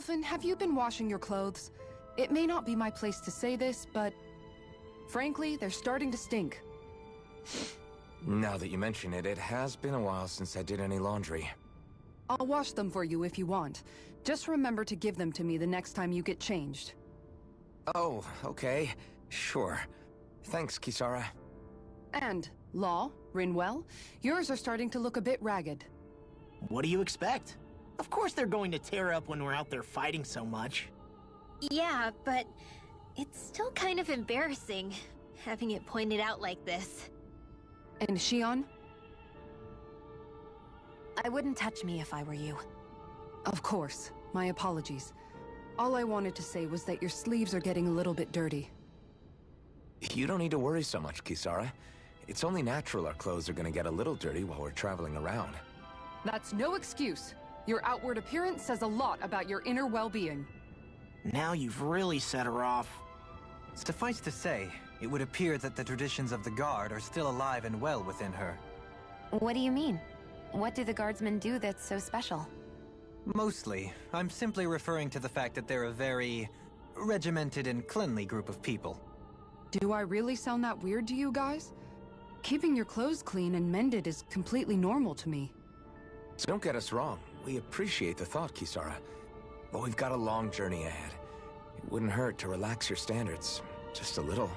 Alphen, have you been washing your clothes? It may not be my place to say this, but frankly, they're starting to stink. Now that you mention it, it has been a while since I did any laundry. I'll wash them for you if you want. Just remember to give them to me the next time you get changed. Oh, okay. Sure. Thanks, Kisara. And, Law, Rinwell, yours are starting to look a bit ragged. What do you expect? Of course they're going to tear up when we're out there fighting so much. Yeah, but it's still kind of embarrassing, having it pointed out like this. And Shion? I wouldn't touch me if I were you. Of course. My apologies. All I wanted to say was that your sleeves are getting a little bit dirty. You don't need to worry so much, Kisara. It's only natural our clothes are gonna get a little dirty while we're traveling around. That's no excuse. Your outward appearance says a lot about your inner well-being. Now you've really set her off. Suffice to say, it would appear that the traditions of the Guard are still alive and well within her. What do you mean? What do the Guardsmen do that's so special? Mostly, I'm simply referring to the fact that they're a very regimented and cleanly group of people. Do I really sound that weird to you guys? Keeping your clothes clean and mended is completely normal to me. So don't get us wrong. We appreciate the thought, Kisara. But we've got a long journey ahead. It wouldn't hurt to relax your standards. Just a little.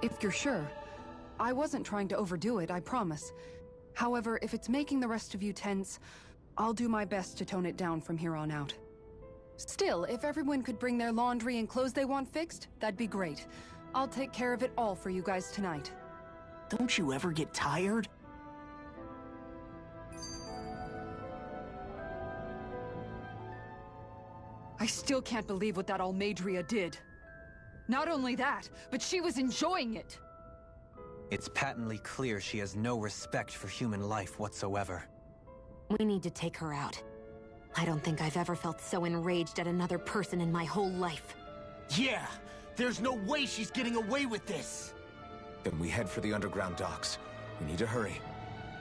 If you're sure. I wasn't trying to overdo it, I promise. However, if it's making the rest of you tense, I'll do my best to tone it down from here on out. Still, if everyone could bring their laundry and clothes they want fixed, that'd be great. I'll take care of it all for you guys tonight. Don't you ever get tired? I still can't believe what that Almadria did. Not only that, but she was enjoying it. It's patently clear she has no respect for human life whatsoever. We need to take her out. I don't think I've ever felt so enraged at another person in my whole life. Yeah! There's no way she's getting away with this! Then we head for the underground docks. We need to hurry.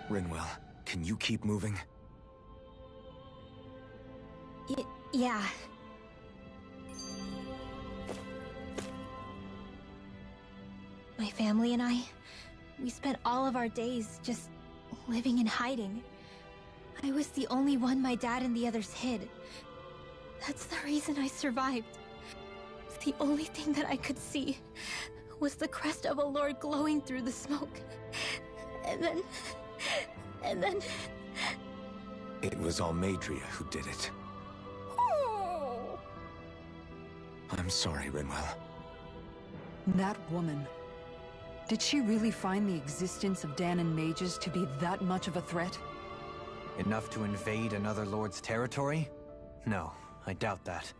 Rinwell, can you keep moving? Yeah. My family and I, we spent all of our days just living in hiding. I was the only one my dad and the others hid. That's the reason I survived. The only thing that I could see was the crest of a lord glowing through the smoke. And then... It was Almadria who did it. Oh. I'm sorry, Rinwell. That woman. Did she really find the existence of Danon mages to be that much of a threat? Enough to invade another lord's territory? No, I doubt that.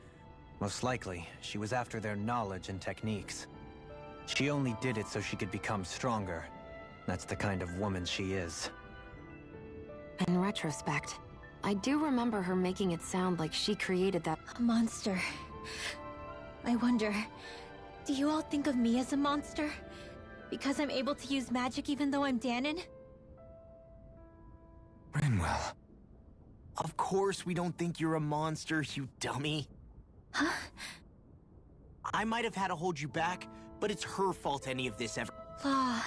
Most likely, she was after their knowledge and techniques. She only did it so she could become stronger. That's the kind of woman she is. In retrospect, I do remember her making it sound like she created that... A monster. I wonder, do you all think of me as a monster? Because I'm able to use magic even though I'm Danon? Rinwell. Of course we don't think you're a monster, you dummy. Huh? I might have had to hold you back, but it's her fault any of this ever... Law.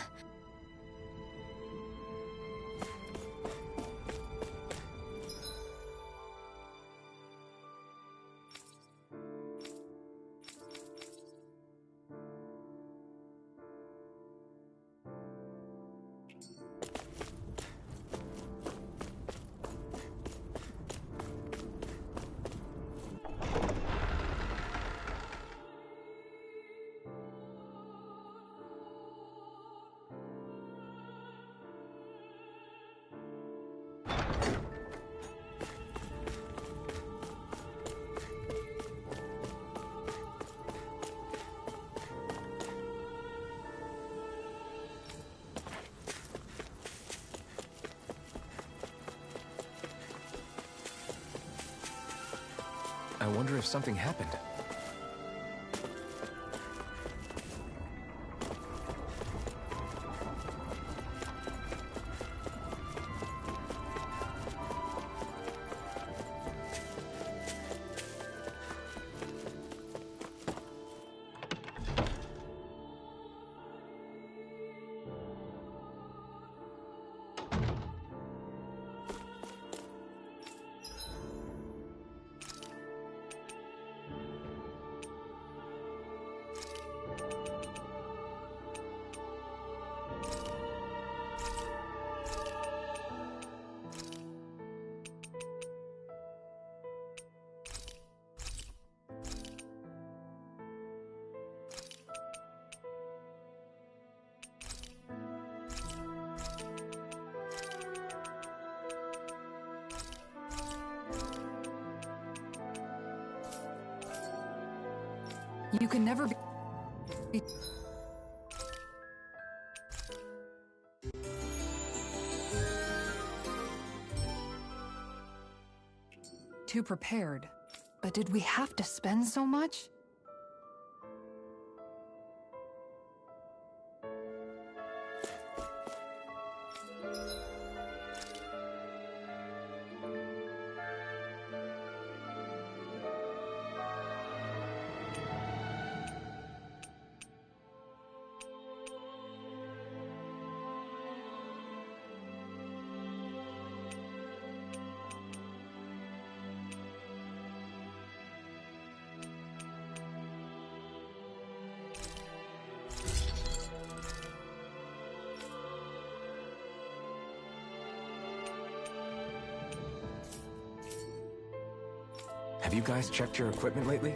I wonder if something happened. You can never be too prepared. But did we have to spend so much? Have you guys checked your equipment lately?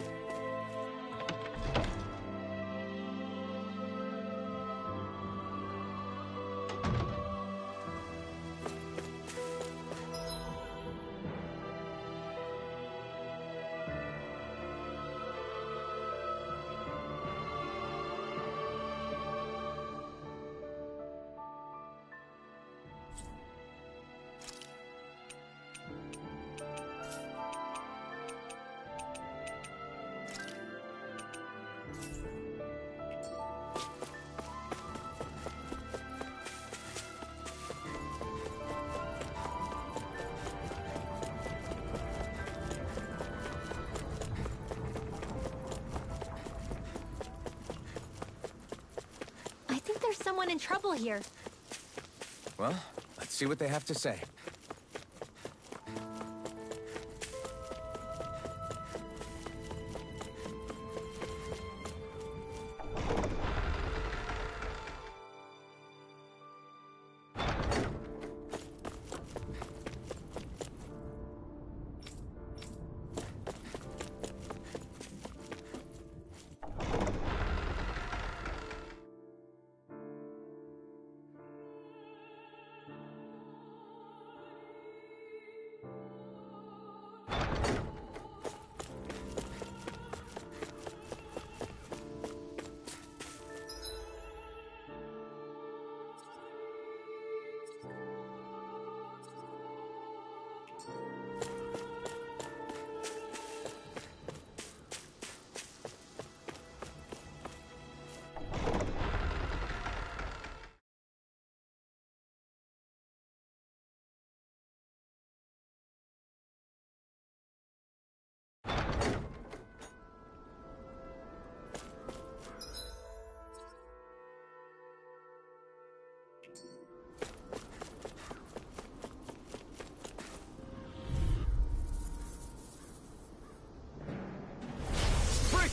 There's someone in trouble here. Well, let's see what they have to say.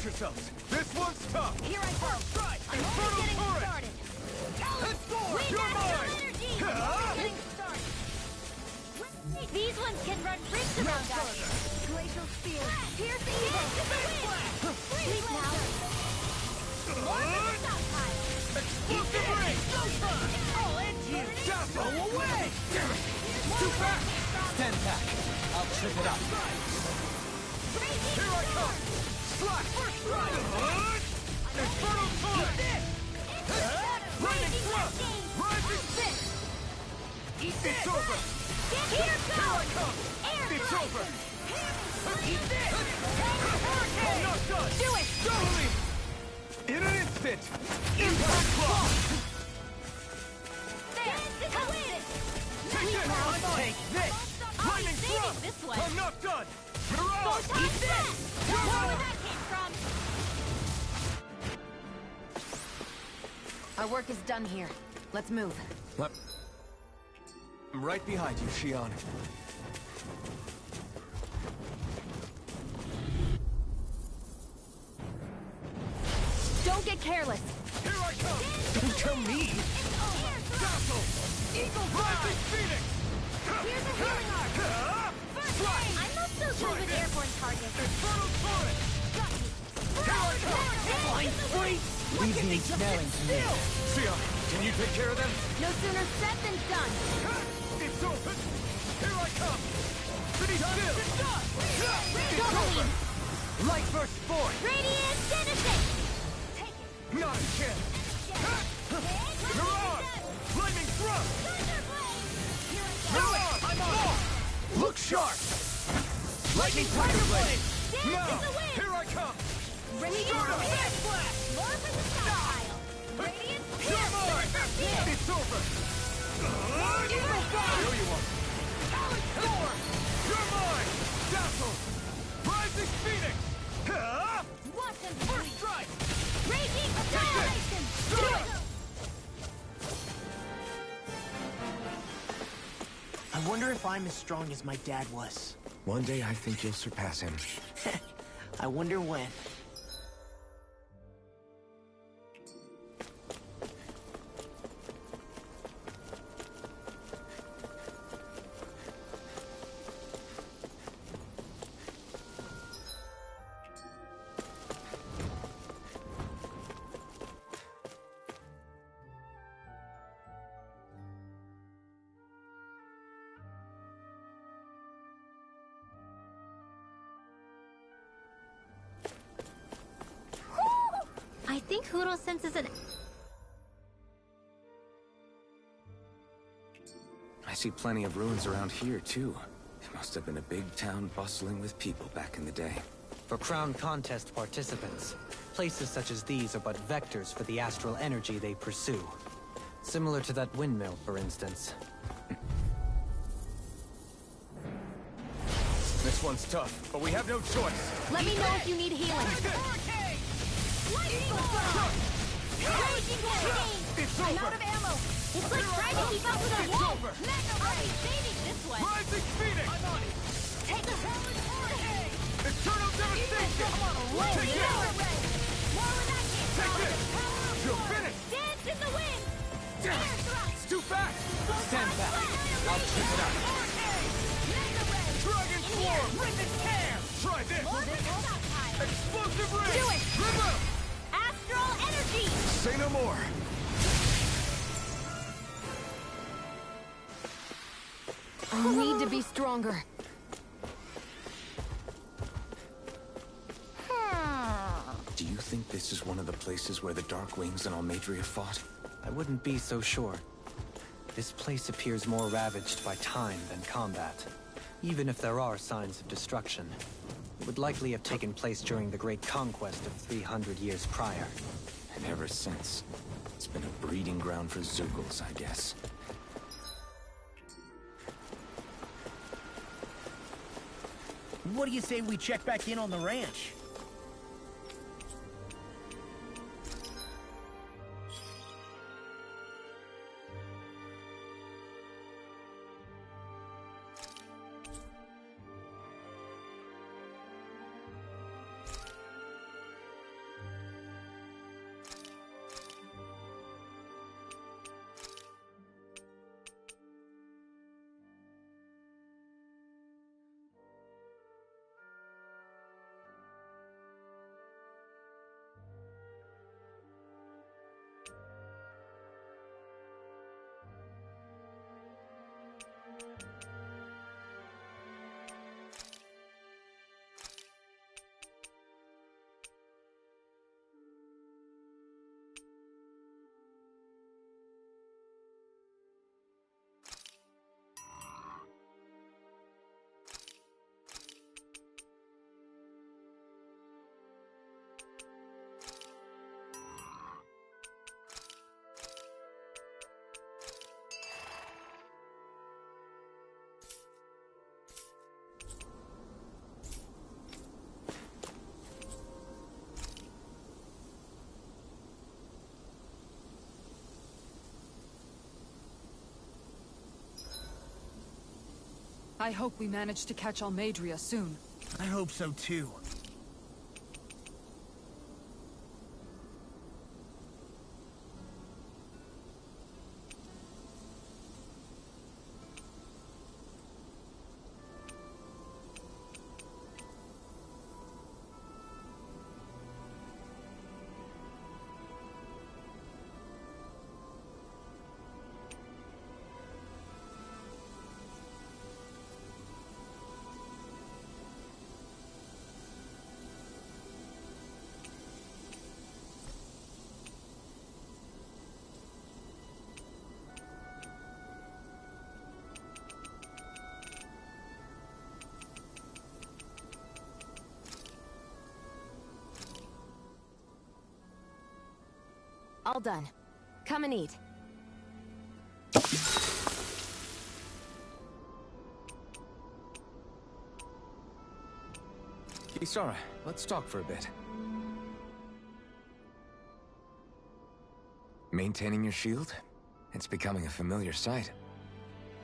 Yourselves. This one's tough. Here I go. Strike. I'm only Infernal getting turret. started. Let's go. Wait, You're that's mine. some energy. I'm only getting started. These ones can run rings around out here. Glacial spear. Pierce the evil. Sleep now. More than the stockpile. Explosive ring. I'll end you! Dazzle away. Damn it. Too fast. Stand back. I'll trip it up. Here I come. Slash. First strike. Infernal turret. Lightning thrust. Rising fist. It's over. Here I goes. come. It's over. Eat this. I'm not done. Do it. Totally. In an instant. Impact block. There. Come in. Take this. Take this. Lightning saving thrust. this one. I'm not done. You're Go on. top set. Where that came from? Our work is done here. Let's move. I'm right behind you, Shion. Don't get careless. Here I come. Don't tell me. Dazzle. Eagle Rising Phoenix. Here's a healing arc. First aid. I'm not so good with airborne targets. Infernal turret. Got me. Here I come. Blind freak! Leave me smelling to me. Shion, can you take care of them? No sooner said than done. It's open. Here I come. Pretty still. It's Double over. Light burst forth. Radiant Genesis! Not a chance! You're on! Flaming thrust! You're on! I'm on! Look sharp! Lightning Tiger Blade! Now! Here I come! Radiant Blast! More for the stockpile! Radiant You're mine! It's over! Eagle Fire! Here you are! Talon Storm! You're mine! Dazzle! Rising Phoenix! Huh? First strike! Raging Annihilation! I wonder if I'm as strong as my dad was. One day I think you'll surpass him. I wonder when. I think Huro senses an... I see plenty of ruins around here, too. It must have been a big town bustling with people back in the day. For Crown Contest participants, places such as these are but vectors for the astral energy they pursue. Similar to that windmill, for instance. This one's tough, but we have no choice. Let me know if you need healing. Lightning Storm! Raging Hurricane! It's I'm over! out of ammo! It's like trying to keep up with a It's wall! over! Mega Ray! I'll be saving this one! Rising Phoenix! I'm on it! Take the Talon Hurricane! Eternal Devastation! Come on, away! Take Mega this! Ray! More with that kick! Take Power this! the power of You're war! finished! Dance in the wind! Damn! Air thrust! It's too fast! Stand back. I'll trip it up. Mega Ray! Dragon In the air! Swarm! Rip his hair! Try this! More for the stockpile! Explosive ray! Do it! Remove! Astral energy! Say no more! I need to be stronger. Do you think this is one of the places where the Dark Wings and Almadria fought? I wouldn't be so sure. This place appears more ravaged by time than combat. Even if there are signs of destruction, it would likely have taken place during the Great Conquest of 300 years prior. And ever since, it's been a breeding ground for Zeugles, I guess. What do you say we check back in on the ranch? I hope we manage to catch Almadria soon. I hope so too. All done. Come and eat. Kisara, let's talk for a bit. Maintaining your shield? It's becoming a familiar sight.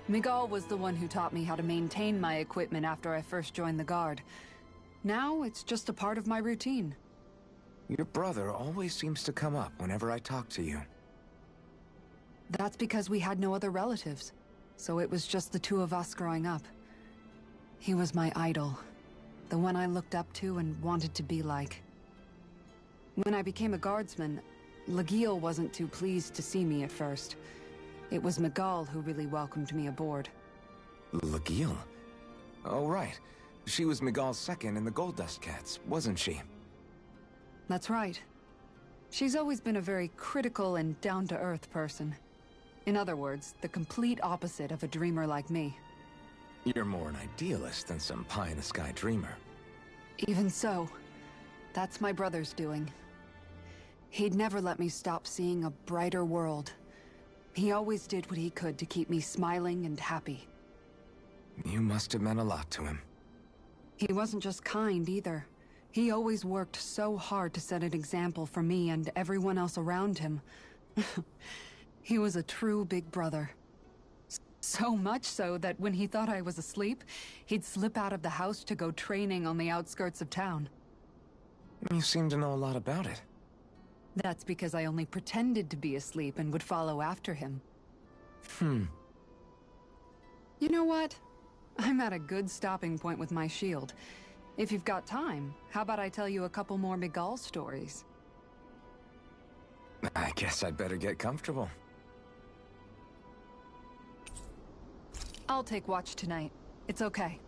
Miguel was the one who taught me how to maintain my equipment after I first joined the Guard. Now, it's just a part of my routine. Your brother always seems to come up whenever I talk to you. That's because we had no other relatives, so it was just the two of us growing up. He was my idol, the one I looked up to and wanted to be like. When I became a guardsman, Lagiel wasn't too pleased to see me at first. It was Miguel who really welcomed me aboard. Lagiel? Oh, right. She was Miguel's second in the Gold Dust Cats, wasn't she? That's right. She's always been a very critical and down-to-earth person. In other words, the complete opposite of a dreamer like me. You're more an idealist than some pie-in-the-sky dreamer. Even so, that's my brother's doing. He'd never let me stop seeing a brighter world. He always did what he could to keep me smiling and happy. You must have meant a lot to him. He wasn't just kind, either. He always worked so hard to set an example for me and everyone else around him. He was a true big brother. So much so that when he thought I was asleep, he'd slip out of the house to go training on the outskirts of town. You seem to know a lot about it. That's because I only pretended to be asleep and would follow after him. You know what? I'm at a good stopping point with my shield. If you've got time, how about I tell you a couple more Miguel stories? I guess I'd better get comfortable. I'll take watch tonight. It's okay.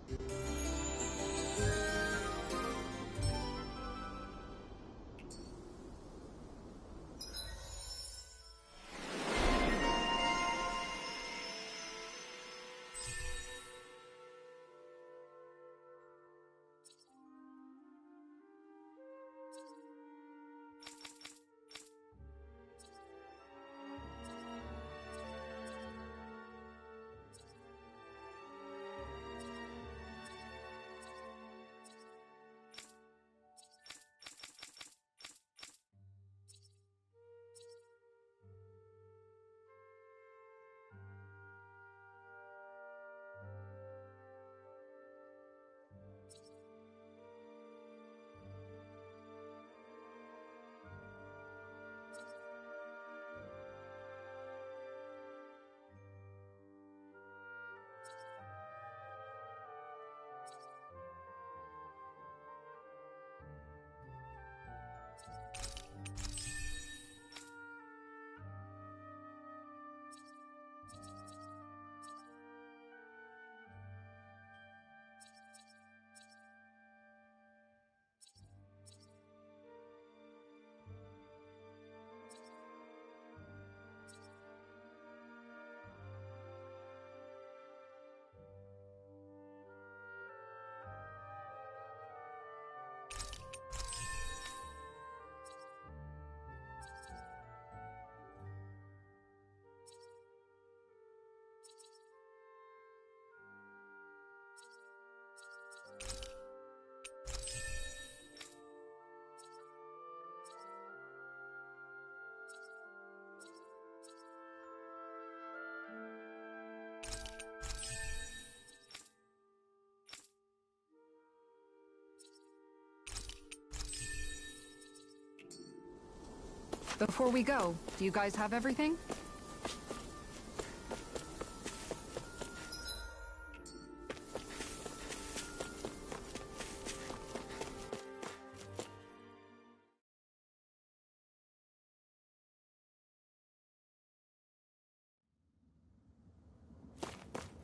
Before we go, do you guys have everything?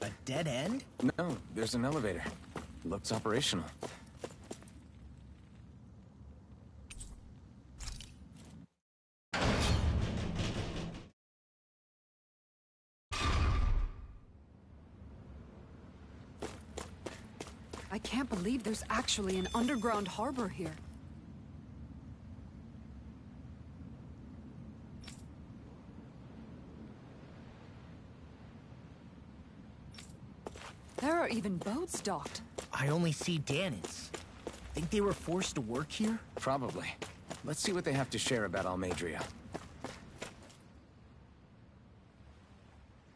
A dead end? No, there's an elevator. Looks operational. I can't believe there's actually an underground harbor here. There are even boats docked. I only see Danans. Think they were forced to work here? Probably. Let's see what they have to share about Almadria.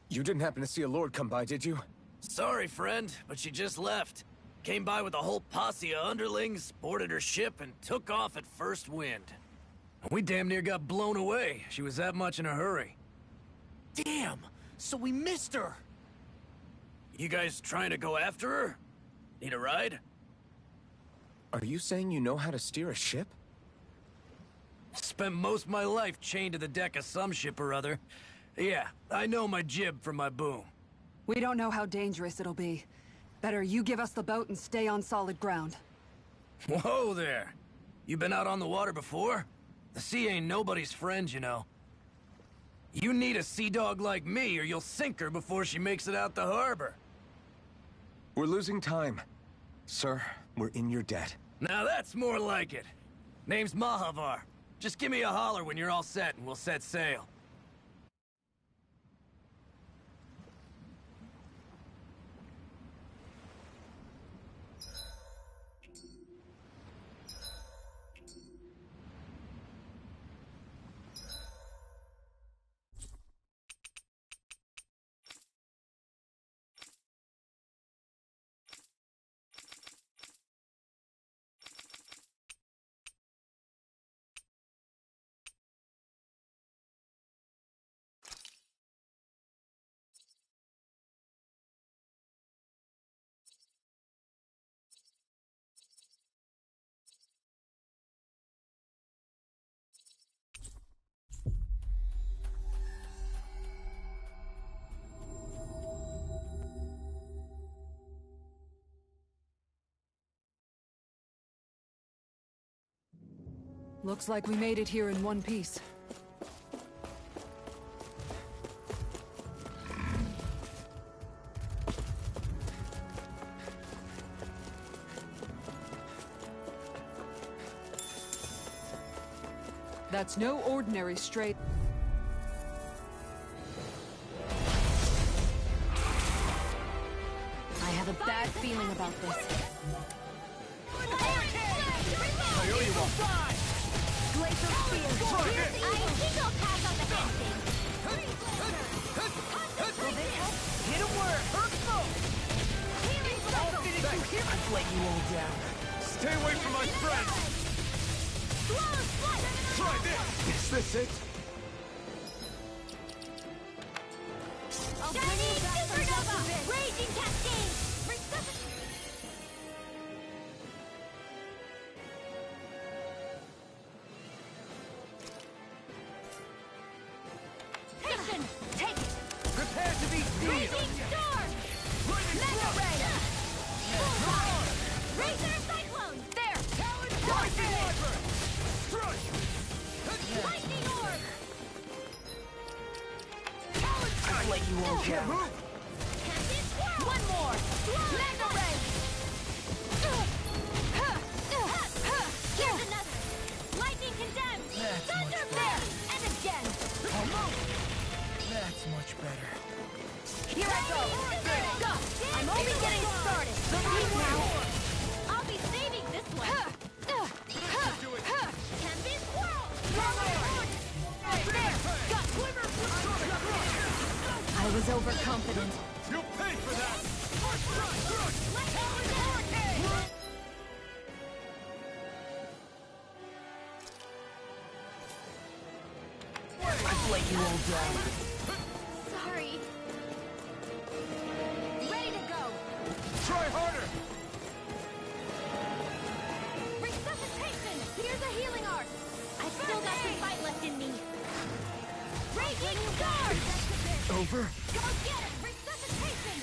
You didn't happen to see a lord come by, did you? Sorry, friend, but she just left. Came by with a whole posse of underlings, boarded her ship, and took off at first wind. We damn near got blown away. She was that much in a hurry. Damn! So we missed her! You guys trying to go after her? Need a ride? Are you saying you know how to steer a ship? Spent most of my life chained to the deck of some ship or other. Yeah, I know my jib from my boom. We don't know how dangerous it'll be. Better you give us the boat and stay on solid ground. Whoa there! You been out on the water before? The sea ain't nobody's friend, you know. You need a sea dog like me, or you'll sink her before she makes it out the harbor. We're losing time. Sir, we're in your debt. Now that's more like it. Name's Mahavar. Just give me a holler when you're all set and we'll set sail. Looks like we made it here in one piece. That's no ordinary straight... I have a bad feeling about this. Glacial Spear! I think I'll pass on the fencing. Hit him where it hurts most! I'll finish you here! I've let you all down. Stay away from my friend! Try this! Is this it? Shining Supernova! Raging Cascade! Take it! Prepare to be Raging sealed! Storm! Mega Ray! Razor Cyclone! There! Lightning Wyvern! Strike! Lightning Orb! I've let you all Can't down. move! Captain Swirl! One more! Mega Ray! Here's another! Lightning Condemned! That's Thunder much Flare! And again! That's much better. Here I go! Go! I'm only getting started! Now! I'll be saving this one! Tempest Swirl! There! Got Glimmer! I was overconfident. You'll pay for that! I've let you all down. Sorry. Ready to go! Try harder! Resuscitation! Here's a healing art! I've still got some fight left in me. Raging Guard! Over? Go get it! Resuscitation!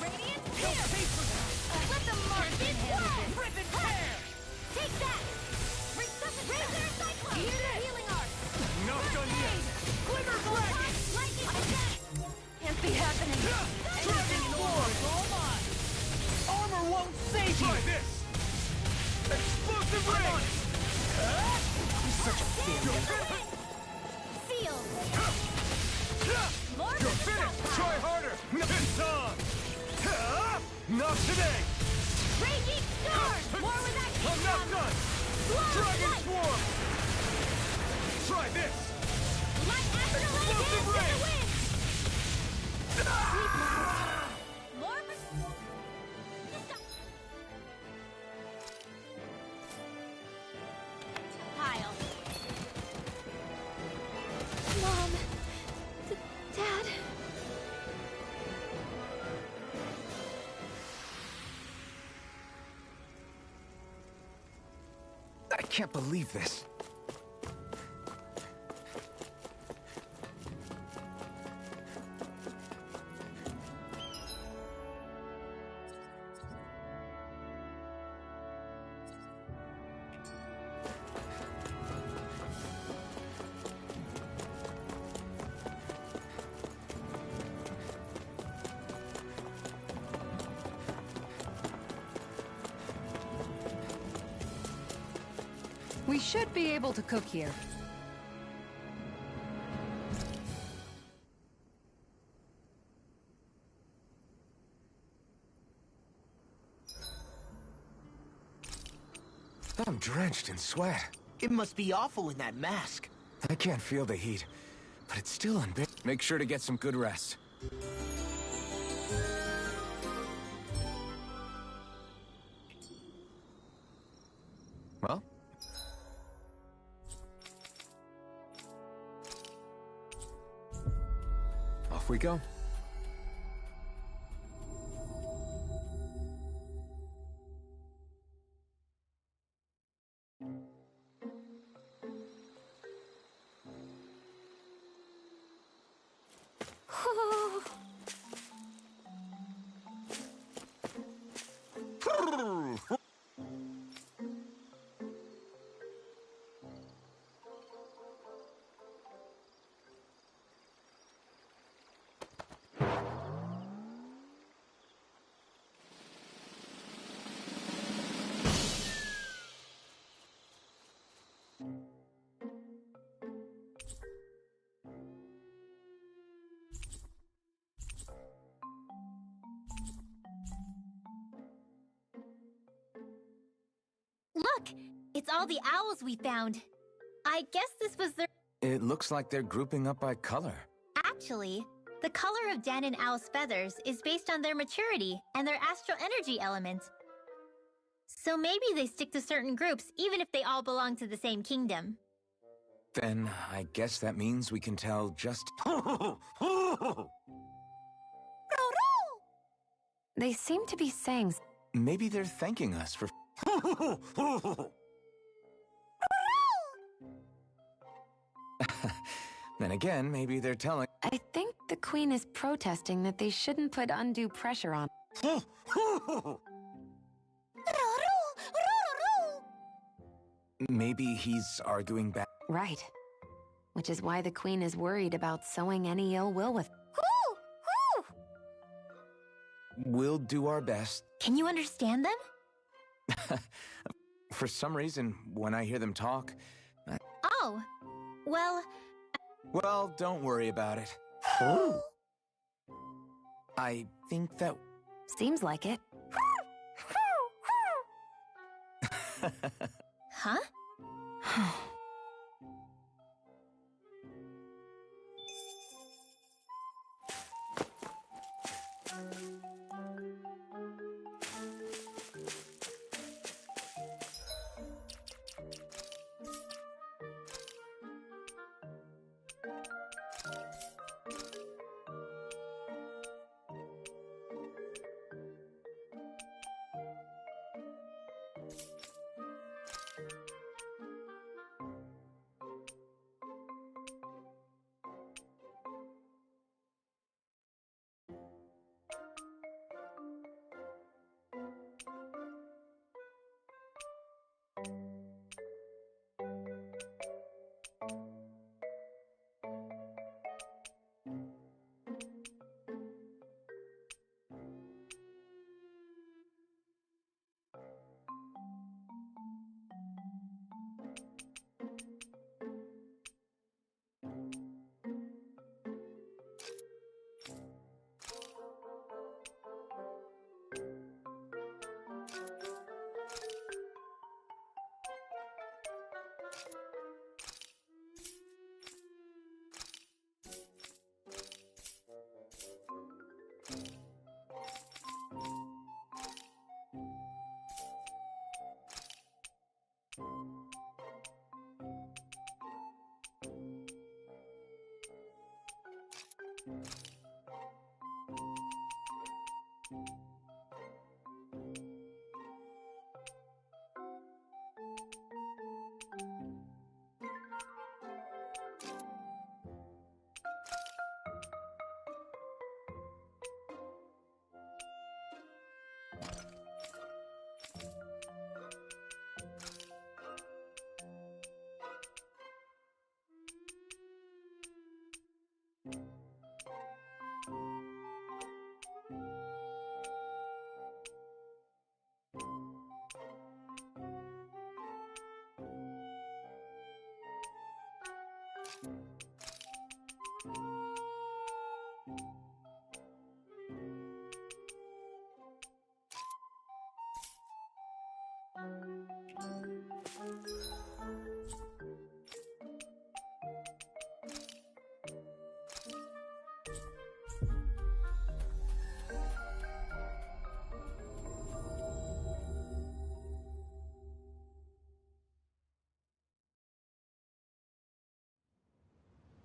Radiant Spear! Let the marksman handle this! Rip and tear! Take that! Resuscitation! Razor Cyclone! Here's a healing art! Not done yet! Glimmer Dragon! Lightning attack! Can't be happening! Everything in order is all mine. Armor won't save you. Try this! Explosive ring! You're such a failure. Seal! off today! Raging storm! More where that came I'm not from! done! Blood Dragon light! Swarm! Try this! Light after the light Explosive hands in the ray! wind! Sleep now. More for... Pile. Mom. Dad. I can't believe this. We should be able to cook here. I'm drenched in sweat. It must be awful in that mask. I can't feel the heat, but it's still unbearable. Make sure to get some good rest. Well? Off we go. Look! It's all the owls we found. I guess this was their... It looks like they're grouping up by color. Actually, the color of Dan and Owl's feathers is based on their maturity and their astral energy element. So maybe they stick to certain groups even if they all belong to the same kingdom. Then I guess that means we can tell just... They seem to be saying... Maybe they're thanking us for... Then again, maybe they're telling... I think the Queen is protesting that they shouldn't put undue pressure on... Maybe he's arguing back. Right. Which is why the Queen is worried about sowing any ill will with... We'll do our best. Can you understand them? For some reason, when I hear them talk... Oh, well... Well, don't worry about it. I think that... Seems like it. Huh?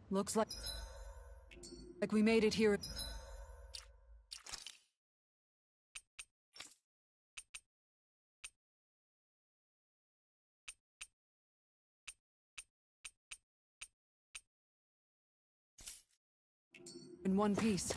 Looks like we made it here. In one piece.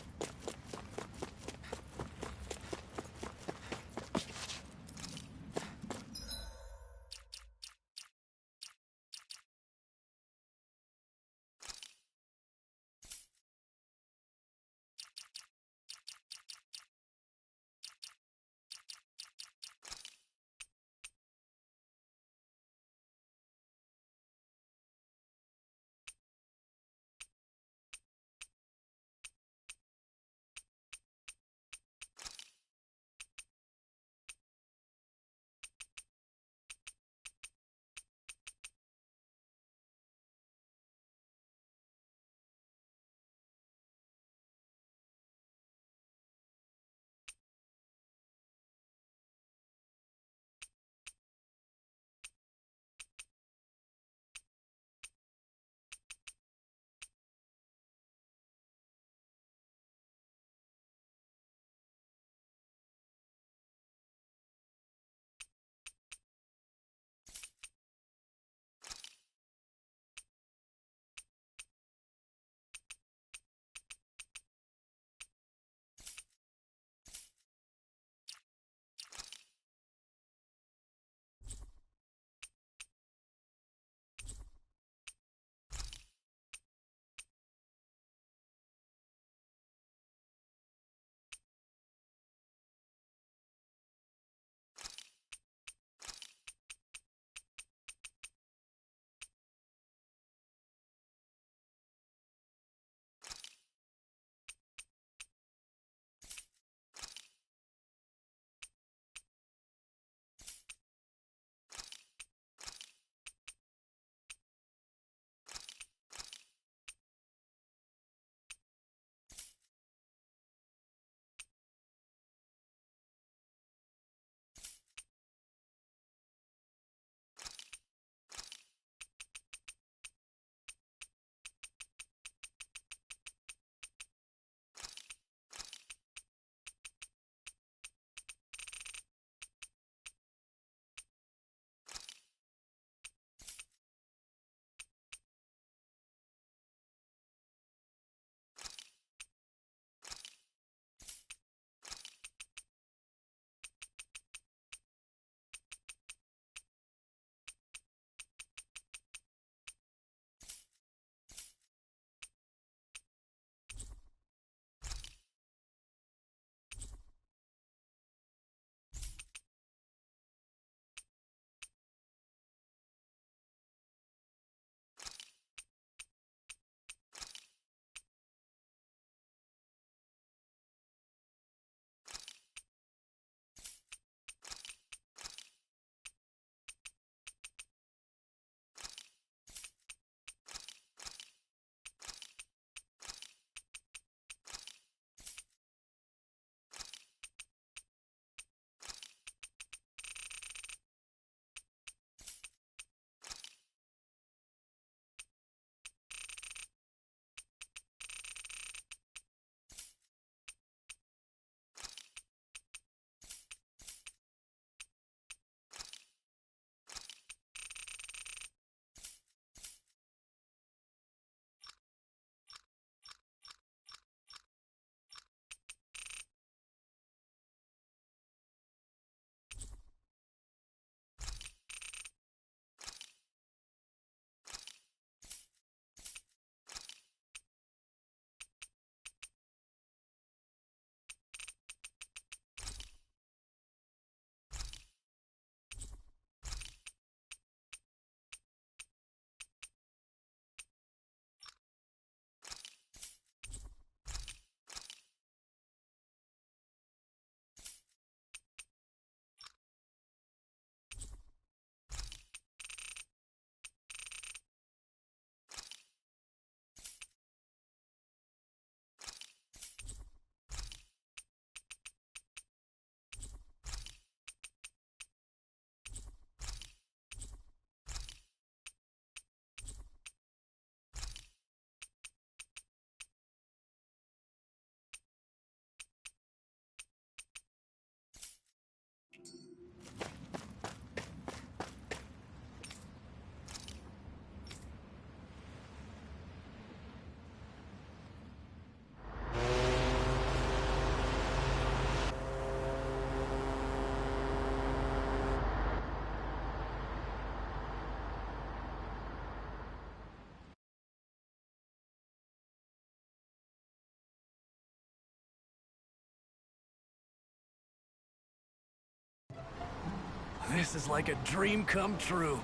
This is like a dream come true.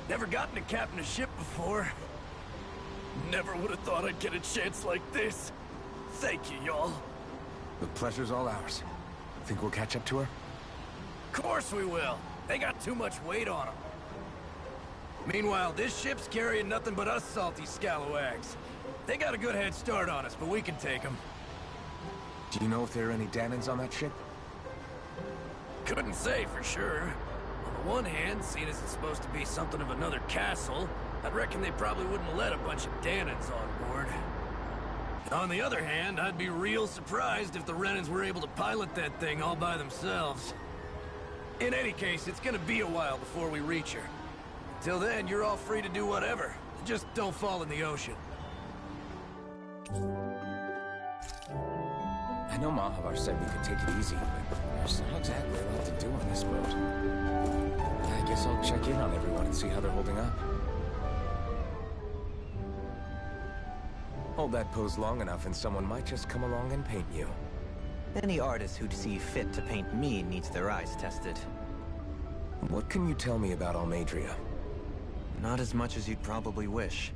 Never gotten to captain a ship before. Never would have thought I'd get a chance like this. Thank you, y'all. The pleasure's all ours. Think we'll catch up to her? Course we will. They got too much weight on them. Meanwhile, this ship's carrying nothing but us salty scalawags. They got a good head start on us, but we can take them. Do you know if there are any Danans on that ship? Couldn't say for sure. On the one hand, seeing as it's supposed to be something of another castle, I'd reckon they probably wouldn't let a bunch of Danans on board. On the other hand, I'd be real surprised if the Renans were able to pilot that thing all by themselves. In any case, it's gonna be a while before we reach her. Till then, you're all free to do whatever. Just don't fall in the ocean. I know Mahavar said we could take it easy, but there's not exactly a lot to do on this boat. I guess I'll check in on everyone and see how they're holding up. Hold that pose long enough and someone might just come along and paint you. Any artist who'd see fit to paint me needs their eyes tested. What can you tell me about Almadria? Not as much as you'd probably wish.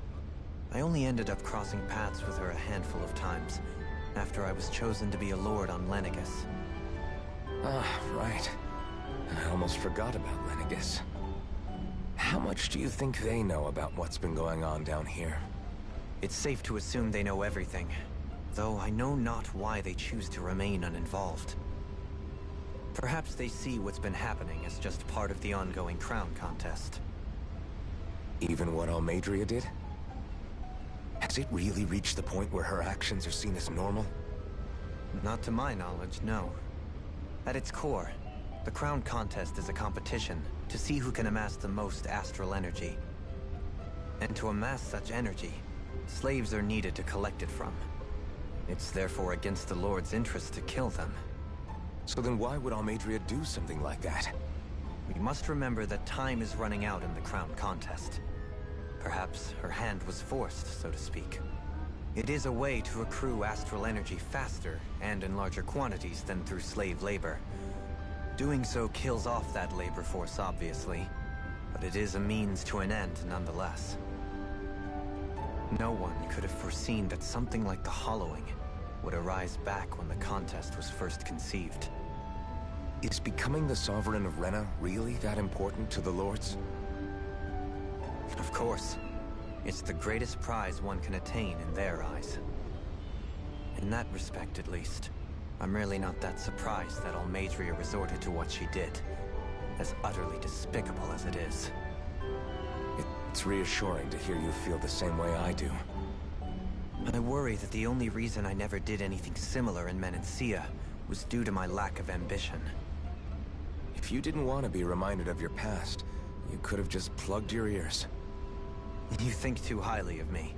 I only ended up crossing paths with her a handful of times, after I was chosen to be a lord on Lenegus. Ah, right. I almost forgot about Lenegus. How much do you think they know about what's been going on down here? It's safe to assume they know everything, though I know not why they choose to remain uninvolved. Perhaps they see what's been happening as just part of the ongoing crown contest. Even what Almadria did? Has it really reached the point where her actions are seen as normal? Not to my knowledge, no. At its core, the crown contest is a competition to see who can amass the most astral energy. And to amass such energy, slaves are needed to collect it from. It's therefore against the Lord's interest to kill them. So then why would Almadria do something like that? We must remember that time is running out in the crown contest. Perhaps her hand was forced, so to speak. It is a way to accrue astral energy faster and in larger quantities than through slave labor. Doing so kills off that labor force, obviously, but it is a means to an end nonetheless. No one could have foreseen that something like the Hollowing would arise back when the contest was first conceived. Is becoming the Sovereign of Rena really that important to the Lords? Of course. It's the greatest prize one can attain in their eyes. In that respect, at least, I'm really not that surprised that Almadria resorted to what she did, as utterly despicable as it is. It's reassuring to hear you feel the same way I do. I worry that the only reason I never did anything similar in Menancia was due to my lack of ambition. If you didn't want to be reminded of your past, you could have just plugged your ears. You think too highly of me.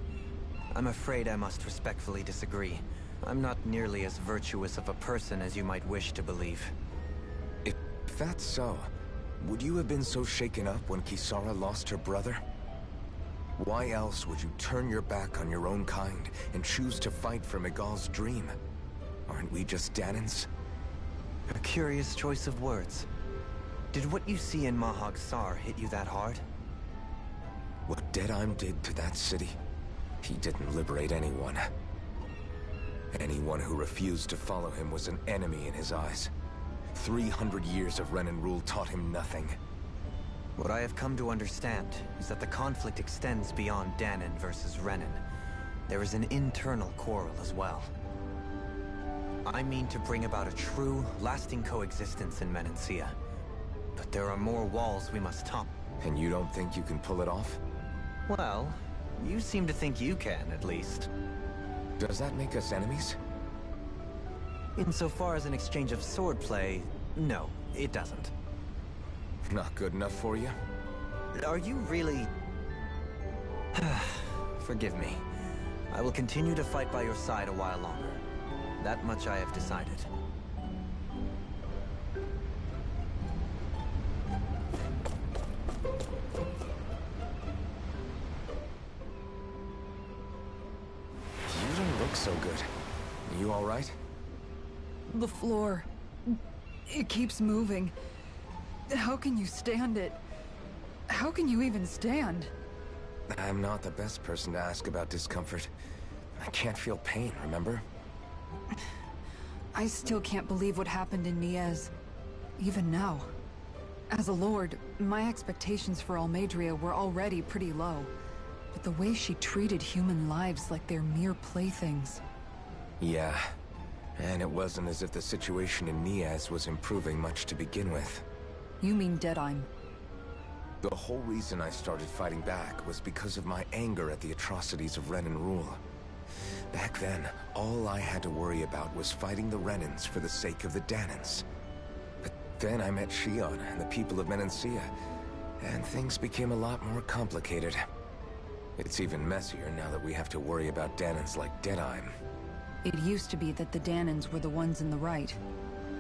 I'm afraid I must respectfully disagree. I'm not nearly as virtuous of a person as you might wish to believe. If that's so, would you have been so shaken up when Kisara lost her brother? Why else would you turn your back on your own kind and choose to fight for Miguel's dream? Aren't we just Danans? A curious choice of words. Did what you see in Mahag Sar hit you that hard? What Deadheim did to that city, he didn't liberate anyone. Anyone who refused to follow him was an enemy in his eyes. 300 years of Renan rule taught him nothing. What I have come to understand is that the conflict extends beyond Danan versus Renan. There is an internal quarrel as well. I mean to bring about a true, lasting coexistence in Menancia. But there are more walls we must top. And you don't think you can pull it off? Well, you seem to think you can, at least. Does that make us enemies? Insofar as an exchange of swordplay, no, it doesn't. Not good enough for you? Are you really... Forgive me. I will continue to fight by your side a while longer. That much I have decided. You don't look so good. You all right? The floor. It keeps moving. How can you stand it? How can you even stand? I'm not the best person to ask about discomfort. I can't feel pain, remember? I still can't believe what happened in Niez. Even now. As a lord, my expectations for Almeidrea were already pretty low. But the way she treated human lives like they're mere playthings. Yeah. And it wasn't as if the situation in Niez was improving much to begin with. You mean Deadheim? The whole reason I started fighting back was because of my anger at the atrocities of Renan rule. Back then, all I had to worry about was fighting the Renans for the sake of the Danans. But then I met Shion and the people of Menancia, and things became a lot more complicated. It's even messier now that we have to worry about Danans like Deadheim. It used to be that the Danans were the ones in the right,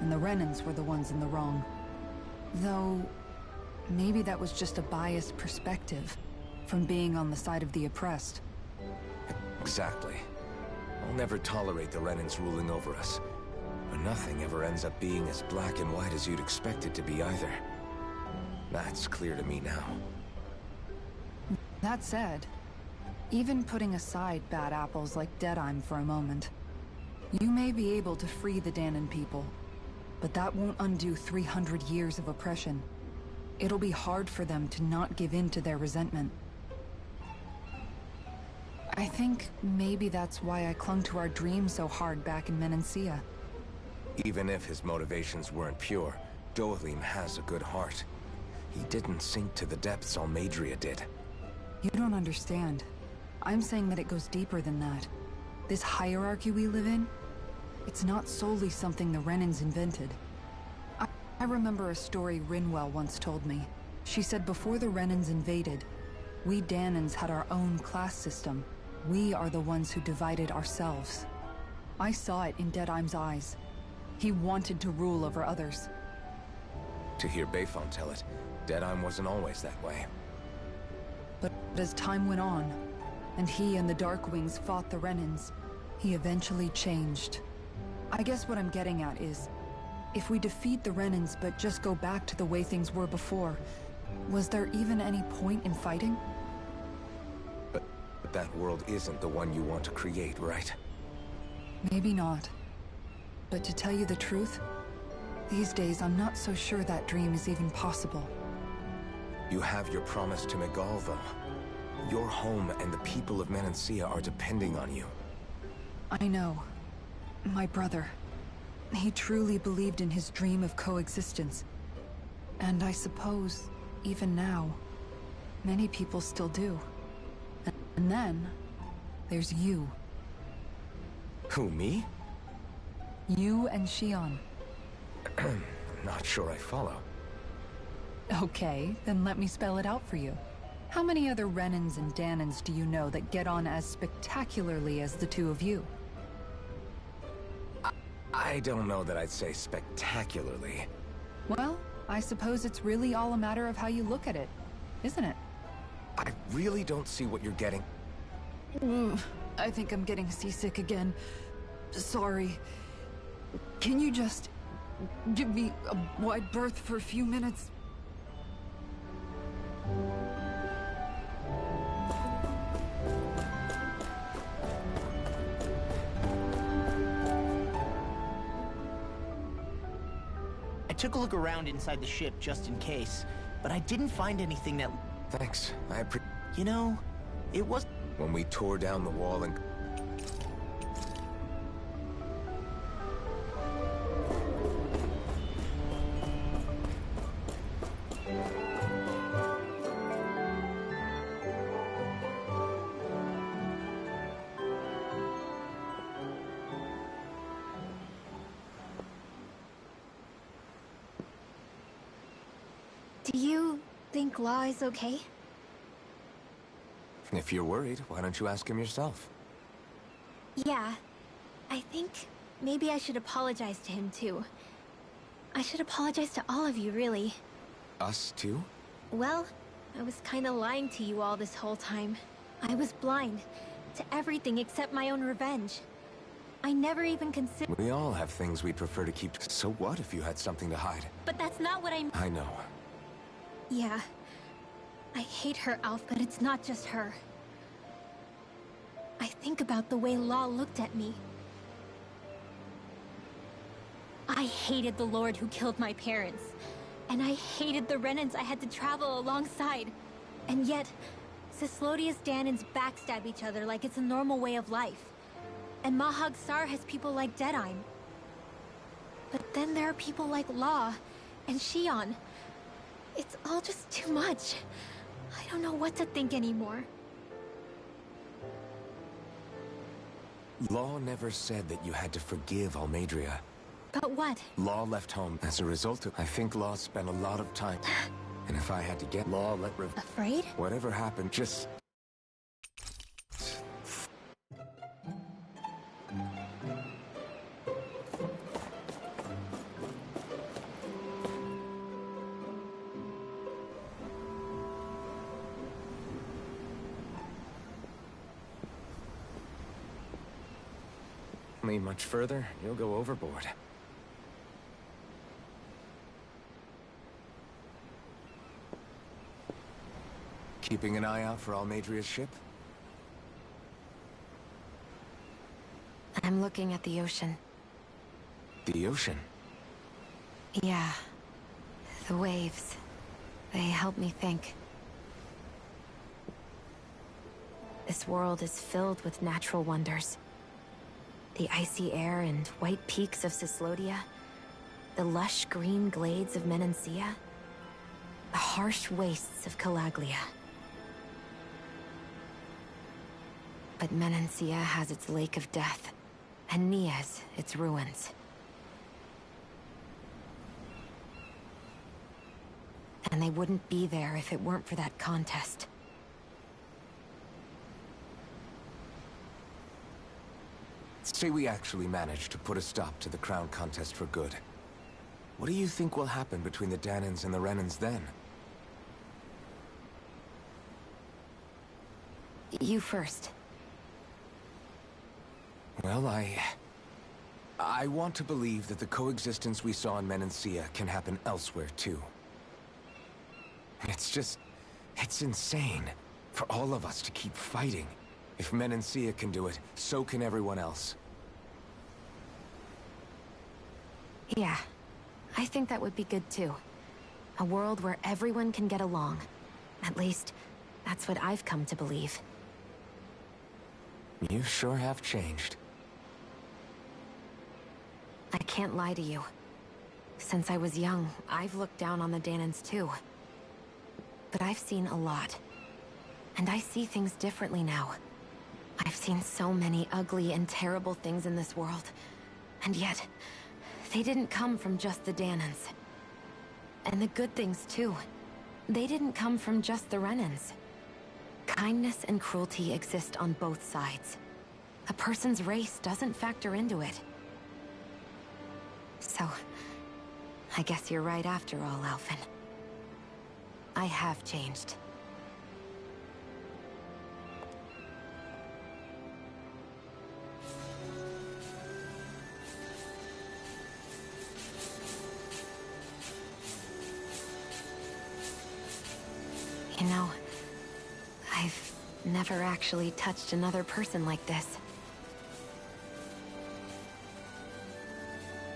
and the Renans were the ones in the wrong. Though, maybe that was just a biased perspective from being on the side of the oppressed. Exactly. I'll never tolerate the Renans ruling over us. But nothing ever ends up being as black and white as you'd expect it to be either. That's clear to me now. That said, even putting aside bad apples like Deadheim for a moment, you may be able to free the Danan people, but that won't undo 300 years of oppression. It'll be hard for them to not give in to their resentment. I think maybe that's why I clung to our dream so hard back in Menancia. Even if his motivations weren't pure, Dohalim has a good heart. He didn't sink to the depths Almeidrea did. You don't understand. I'm saying that it goes deeper than that. This hierarchy we live in, it's not solely something the Renans invented. I remember a story Rinwell once told me. She said before the Renans invaded, we Danans had our own class system. We are the ones who divided ourselves. I saw it in Deadheim's eyes. He wanted to rule over others. To hear Bayfon tell it, Deadheim wasn't always that way. But as time went on, and he and the Darkwings fought the Renans, he eventually changed. I guess what I'm getting at is, if we defeat the Renans but just go back to the way things were before, was there even any point in fighting? But that world isn't the one you want to create, right? Maybe not. But to tell you the truth, these days I'm not so sure that dream is even possible. You have your promise to Megal, though. Your home and the people of Menancia are depending on you. I know. My brother. He truly believed in his dream of coexistence. And I suppose, even now, many people still do. And then, there's you. Who, me? You and Shion. Not sure I follow. Okay, then let me spell it out for you. How many other Renans and Danans do you know that get on as spectacularly as the two of you? I don't know that I'd say spectacularly. Well, I suppose it's really all a matter of how you look at it, isn't it? I really don't see what you're getting. I think I'm getting seasick again. Sorry. Can you just give me a wide berth for a few minutes? I took a look around inside the ship just in case, but I didn't find anything that... Thanks. You know, it was... When we tore down the wall and... Do you think Law is okay? If you're worried, why don't you ask him yourself? Yeah. I think maybe I should apologize to him too. I should apologize to all of you, really. Us too? Well, I was kinda lying to you all this whole time. I was blind to everything except my own revenge. I never even considered... We all have things we prefer to keep. So what if you had something to hide? But that's not what I know. Yeah. I hate her, Alf, but it's not just her. I think about the way Law looked at me. I hated the Lord who killed my parents. And I hated the Renans I had to travel alongside. And yet, Cyslodia's Danans backstab each other like it's a normal way of life. And Mahag Sar has people like Deadeye. But then there are people like Law and Shion. It's all just too much. I don't know what to think anymore. Law never said that you had to forgive Almeidrea. But what? Law left home as a result of... I think Law spent a lot of time. And if I had to get Law, Afraid? whatever happened, just... Me much further, you'll go overboard. Keeping an eye out for Almeidrea's ship? I'm looking at the ocean. The ocean? Yeah. The waves. They help me think. This world is filled with natural wonders. The icy air and white peaks of Cyslodia, the lush green glades of Menancia, the harsh wastes of Calaglia. But Menancia has its Lake of Death, and Nias its ruins. And they wouldn't be there if it weren't for that contest. Say we actually managed to put a stop to the crown contest for good. What do you think will happen between the Danans and the Renans then? You first. Well, I want to believe that the coexistence we saw in Menancia can happen elsewhere, too. It's insane for all of us to keep fighting. If Menancia can do it, so can everyone else. Yeah, I think that would be good too. A world where everyone can get along. At least, that's what I've come to believe. You sure have changed. I can't lie to you. Since I was young, I've looked down on the Danans too. But I've seen a lot. And I see things differently now. I've seen so many ugly and terrible things in this world. And yet, they didn't come from just the Danans. And the good things too. They didn't come from just the Renans. Kindness and cruelty exist on both sides. A person's race doesn't factor into it. So, I guess you're right after all, Alphen. I have changed. You know, I've never actually touched another person like this.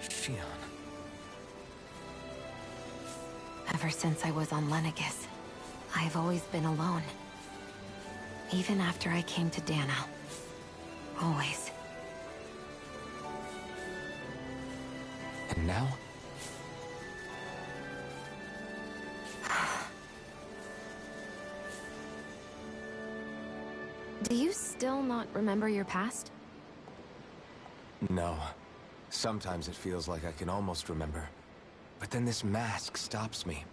Shion. Ever since I was on Lenegis, I've always been alone. Even after I came to Dana. Always. And now? Do you still not remember your past? No. Sometimes it feels like I can almost remember. But then this mask stops me.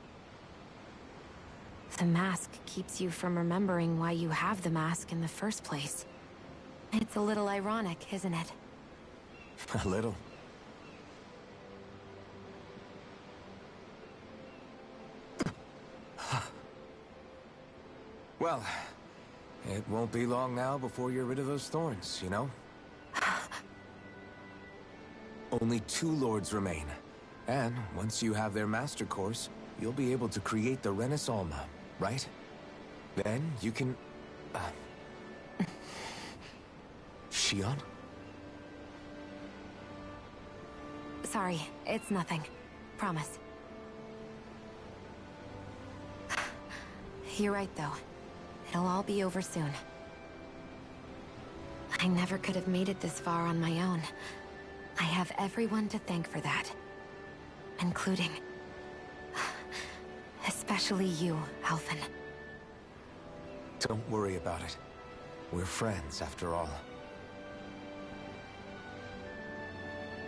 The mask keeps you from remembering why you have the mask in the first place. It's a little ironic, isn't it? A little. Well, it won't be long now before you're rid of those thorns, you know? Only 2 lords remain. And once you have their master course, you'll be able to create the Renis Alma, right? Then you can... Shion? Sorry, it's nothing. Promise. You're right, though. It'll all be over soon. I never could have made it this far on my own. I have everyone to thank for that. Including... especially you, Alphen. Don't worry about it. We're friends, after all.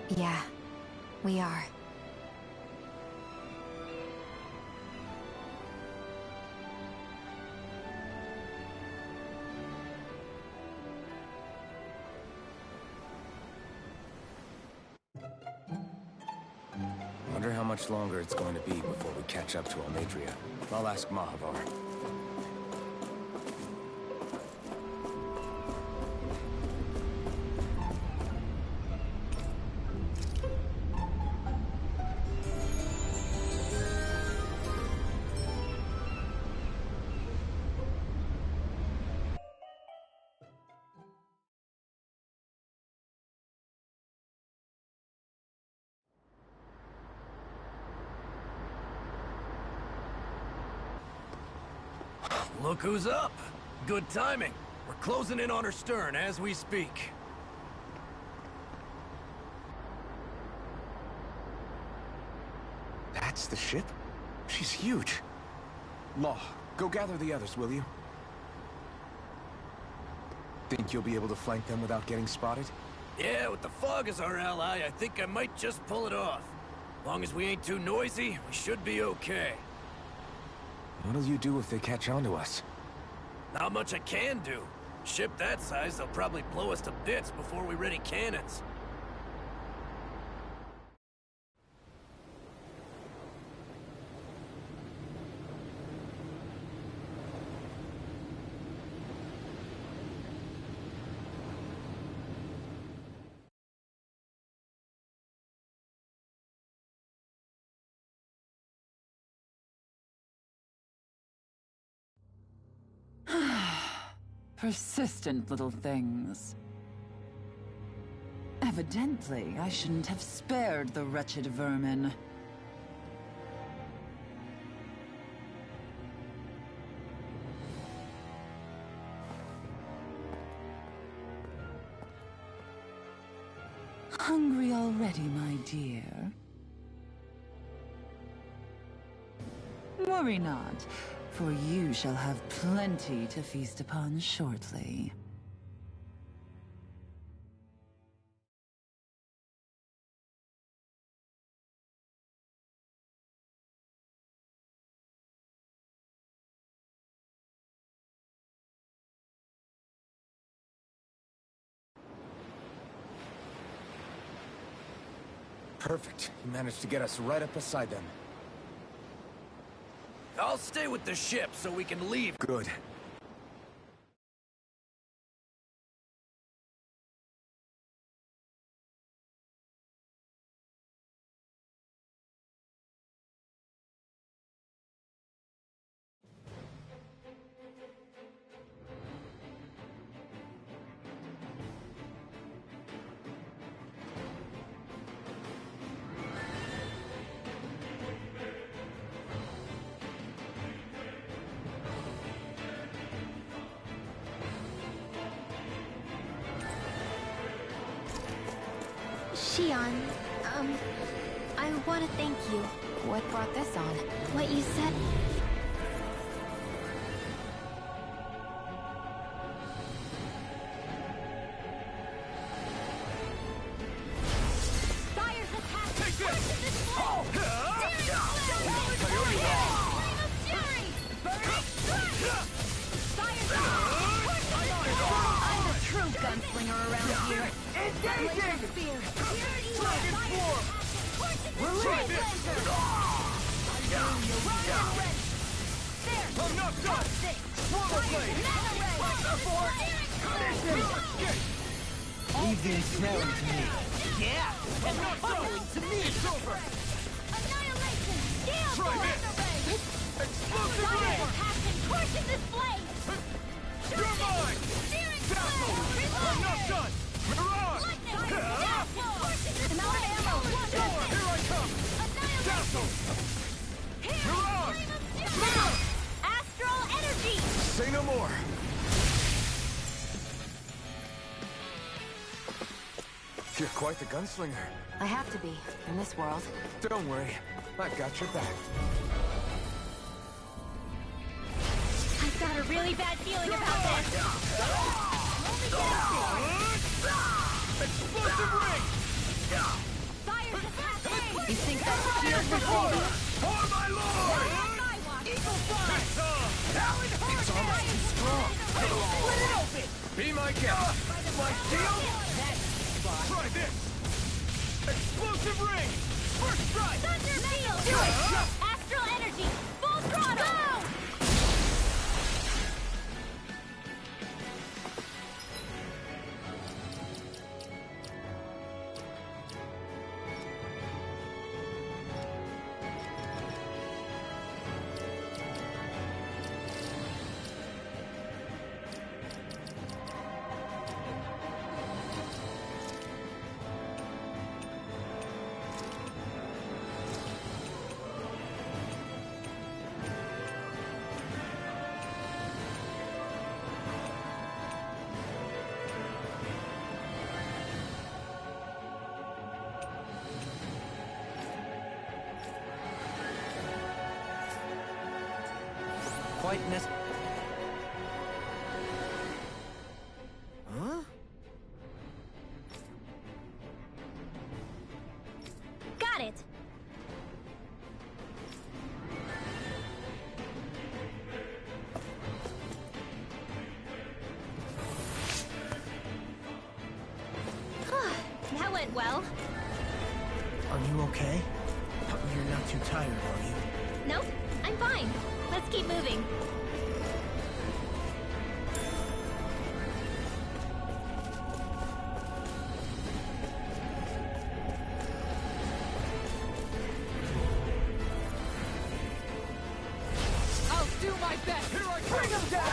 Yeah, we are. Wonder how much longer it's going to be before we catch up to Almadria. I'll ask Mahavar. Look who's up! Good timing. We're closing in on her stern as we speak. That's the ship? She's huge. Law, go gather the others, will you? Think you'll be able to flank them without getting spotted? Yeah, with the fog as our ally, I think I might just pull it off. Long as we ain't too noisy, we should be okay. What'll you do if they catch on to us? Not much I can do. Ship that size, they'll probably blow us to bits before we ready cannons. Persistent little things. Evidently, I shouldn't have spared the wretched vermin. Hungry already, my dear? Worry not, for you shall have plenty to feast upon shortly. Perfect. You managed to get us right up beside them. I'll stay with the ship so we can leave. Good. Shion, I want to thank you. What brought this on? What you said... Fire's attack! Take this! Oh! I'm the true gunslinger around here. Engaging! Dragon form! Release! I'm not done! Swallow blade! Leave the ensnaring to me. Yeah! I'm not done! To me it's over! Annihilation! Steel Try Force! this! Explosive Fire ring! and passion coursing this flame! You're mine! Searing Dazzle! I'm not done! Mirage! Lightning! Dazzle! Coursing this amount of ammo! Here I come! Dazzle! Mirage! Now! Astral energy! Say no more. You're quite the gunslinger. I have to be, in this world. Don't worry, I've got your back. I've got a really bad feeling about this. Explosive ring! Fire to pass! You think that's shield before? For my lord! Eagle fly! It's almost too strong. Split it open! Be my guest! My shield? Try this! Explosive ring! First strike! Thunder field! Astral energy! Full throttle! Go! Quite necessary. Huh? Got it! That went well. Are you okay? You're not too tired, are you? Nope, I'm fine. Let's keep moving. I'll do my best. Here I come! Bring him down!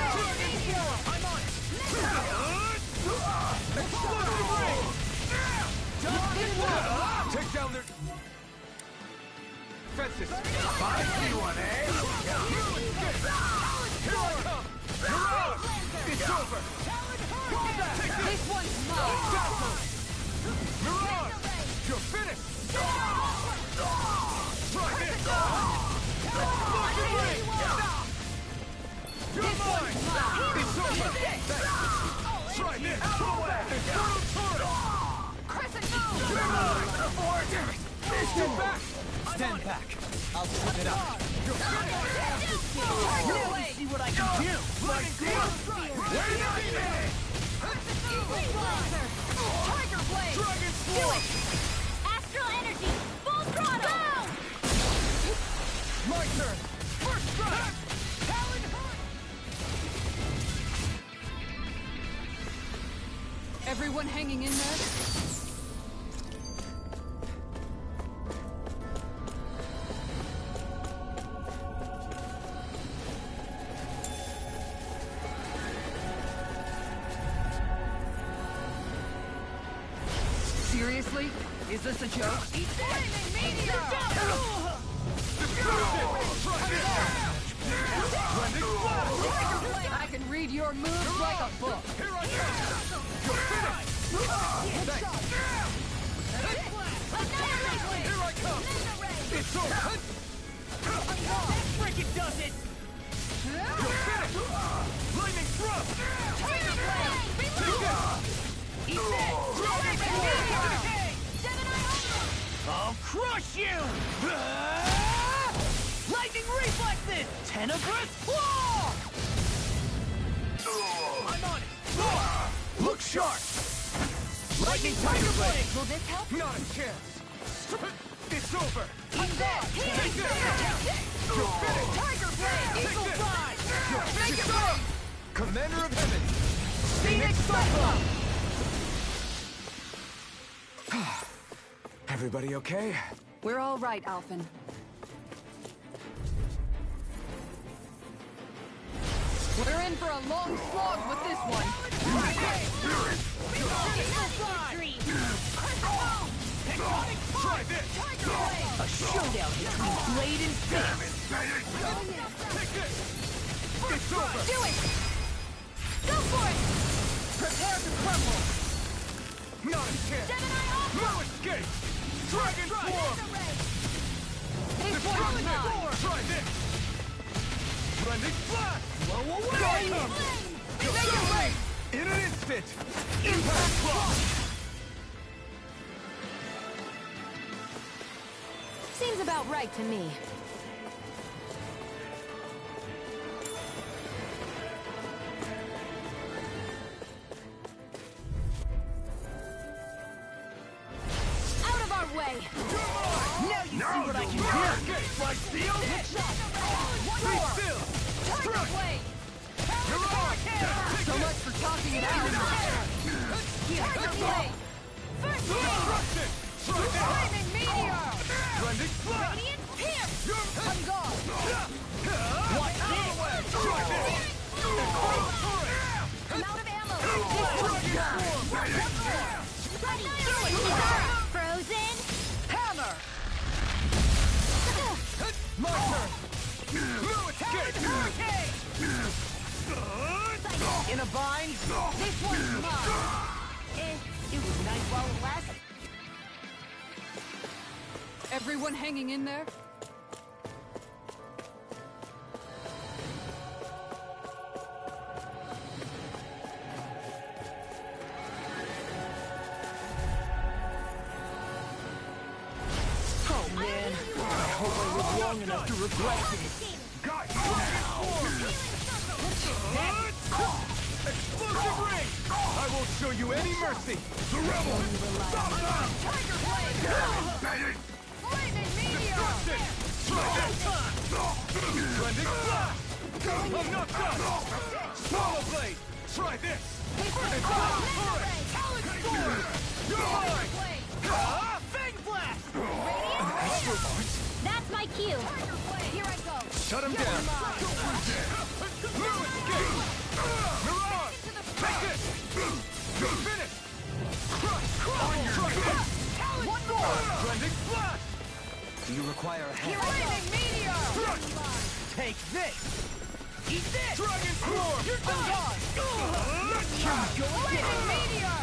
I'm on it! Explosive ring! Take down their... fences! I see one, eh? Here I come! Mirage! It's over! Take this! This one's mine. Dazzle! Mirage! You're finished! Try this! Explosive ring! You're mine! It's over! Try this! Infernal tornado! Crescent move! You're mine! Damn it! Stand back! Stand back. I'll slip it up. See what I can do! Where did you be? Tiger blade! Dragon Swarm! Astral energy! Full throttle! My turn! First strike! Talon Hunt! Everyone hanging in there? Seriously? Is this a joke? I can read your moves like a book. Here I come! You're finished! Here I come! It's over! Freaking does it! You're finished! Lightning thrust! Take this! I'll crush you! Lightning reflexes! Tenebrous claw! I'm on it! Look sharp! Lightning Tiger Blade! Will this help? Not a chance! It's over! I'm dead! Take this! You're finished! Tiger blade! Eagle this! fly! You're finished! Commander of Heaven! Phoenix cyclone! Everybody okay? We're all right, Alphen. We're in for a long slog with this one. Try this! A showdown between Blade and Fist. Take this! It's over! Do it! Go for it! Prepare to crumble. Not a chance! No escape! Dragon Swarm! This one's mine! Try this! Blending Flash! Blow away! Make it rain! In an instant! Impact Clock! Seems about right to me. Out of our way! Now you see what I can do! Like steel? Hit shot! Be still! Strike! You're on! So much for talking it out. Tiger Blade! Destruction! Try this! Flaming Meteor! Blending Flash! Radiant Pierce! I'm gone. Watch this! Try this! I'm out of ammo! Frozen? Hammer! My turn! No escape! Hurricane! In a bind? This one's mine! It was nice while it lasted. Everyone hanging in there? Oh man, I hope I live long enough to regret this. Got you now! Explosive ring! I won't show you any mercy! The rebel! Stop them! Tiger Blade! Flaming Meteor! Destruction! Try this! Blending Flash! I'm not done! Swallow Blade! Try this! And Cloud Turret! You're mine! Fang Blast! That's my cue. Here I go! Shut him down! No escape! Mirage! Take this! Finish! Crush! Try this! One more! Blending Flash! Do you require a hand? Flaming Meteor! Crush! Take this! Eat this! Dragon Swarm! You're done! Flaming Meteor!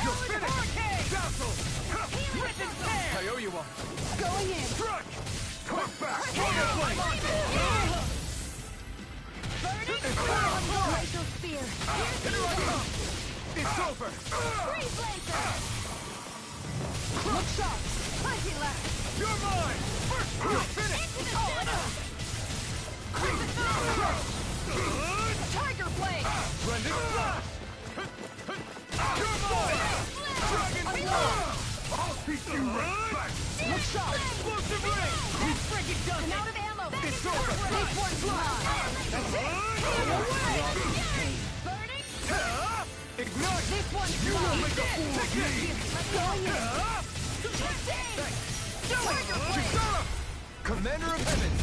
You're finished! Hurricane! Dazzle! Rip and tear! I owe you one! Going in. Struck! Quick back! Burning Glacial spear. Here I come! It's over! Freeze Laser! Look sharp. Spiky lash. You're mine! You're finished! Into the center! Tiger Blade! Blending Flash! You're mine! Dragon Swarm! I'll teach you respect! Look sharp! Explosive ring! That frickin' does it! Out of ammo! It's over! This one's mine! That's it! Burning! Ignite! This one's You mine! won't make a fool of me! Going in! Tiger Blade! Kisara! Commander of Heaven!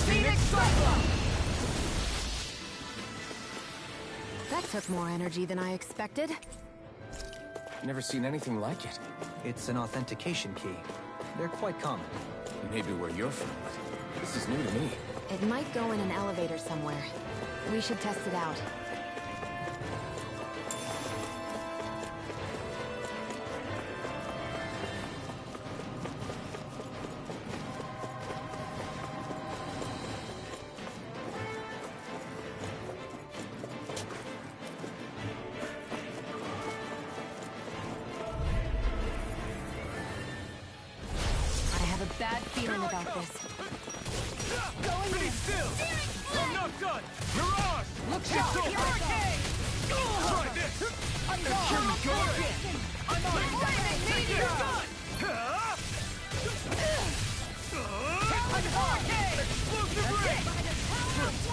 Phoenix Cyclone! That took more energy than I expected. Never seen anything like it. It's an authentication key. They're quite common. Maybe where you're from. This is new to me. It might go in an elevator somewhere. We should test it out. I have a bad feeling about this. Be still! I'm not done! Mirage! Look sharp! Hurricane! Try this! I'm gone! Here we go again! I'm on it! Flaming Meteor! I'm Hurricane! Explosive ring!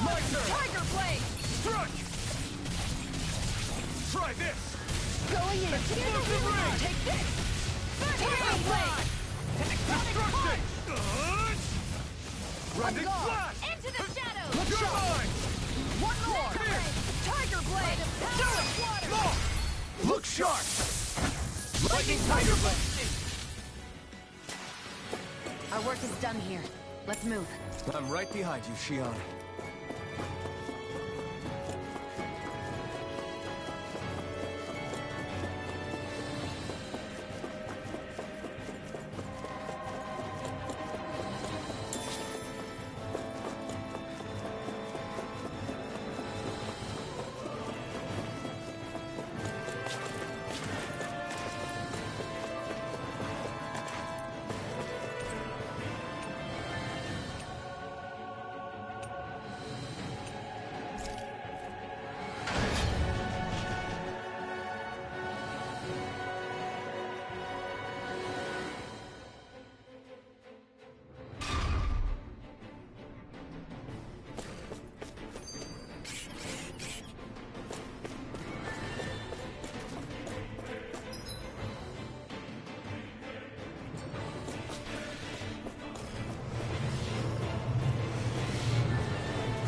My turn! Tiger Blade! Struck! Try this! Going in! Explosive ring! Take this! Tiger Blade! Destruction! Rending flash! Into the shadows! You're mine! One more! Here! Tiger Blade! Show it! More! Look sharp! Lightning Tiger Blade! Our work is done here. Let's move. I'm right behind you, Shion.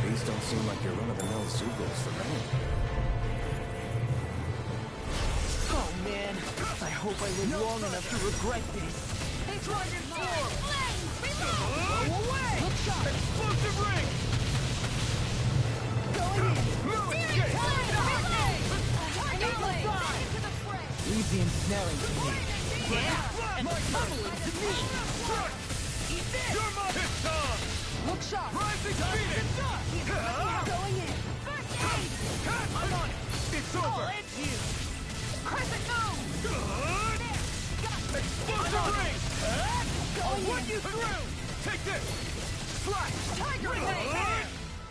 These don't seem like your run-of-the-mill Zugals for me. Oh man, I hope I live long enough to regret this. Dragon form! Go away! Look sharp! Explosive ring! Going in! Move it! Tiger Blade! Into the fray! Leave the ensnaring to me. Yeah! And pummel it to me! Eat this! You're my hit song! Look sharp! Rising Phoenix! Going in! First aid! I'm on it! It's over! I'll end you! Crescent moon! Good! Explosive ring! I'll Run you through! Take this! Slash! Tiger Blade!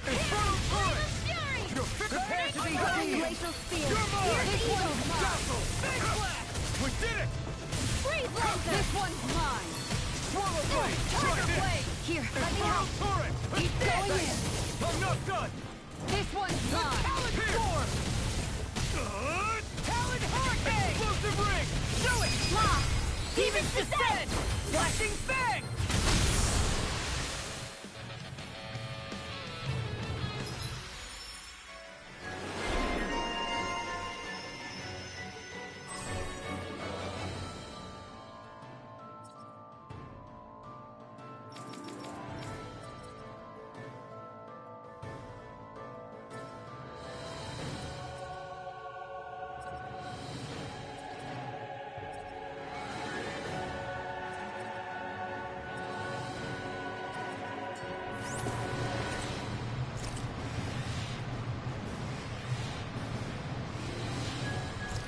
Infernal turret! Fury! Prepare to be Glacial Spear! You're mine! This one's mine! Dazzle! Big blast! We did it! Freeze Laser! This one's mine! Swallow blade! Try Tiger this! Blade! Here, let me Infernal help! turret! Keep going in! I'm not done! This one's mine! Talon form! Good! Talon Hurricane! Explosive ring! Do it! Lock! Demon's Descent! Flashing Fang!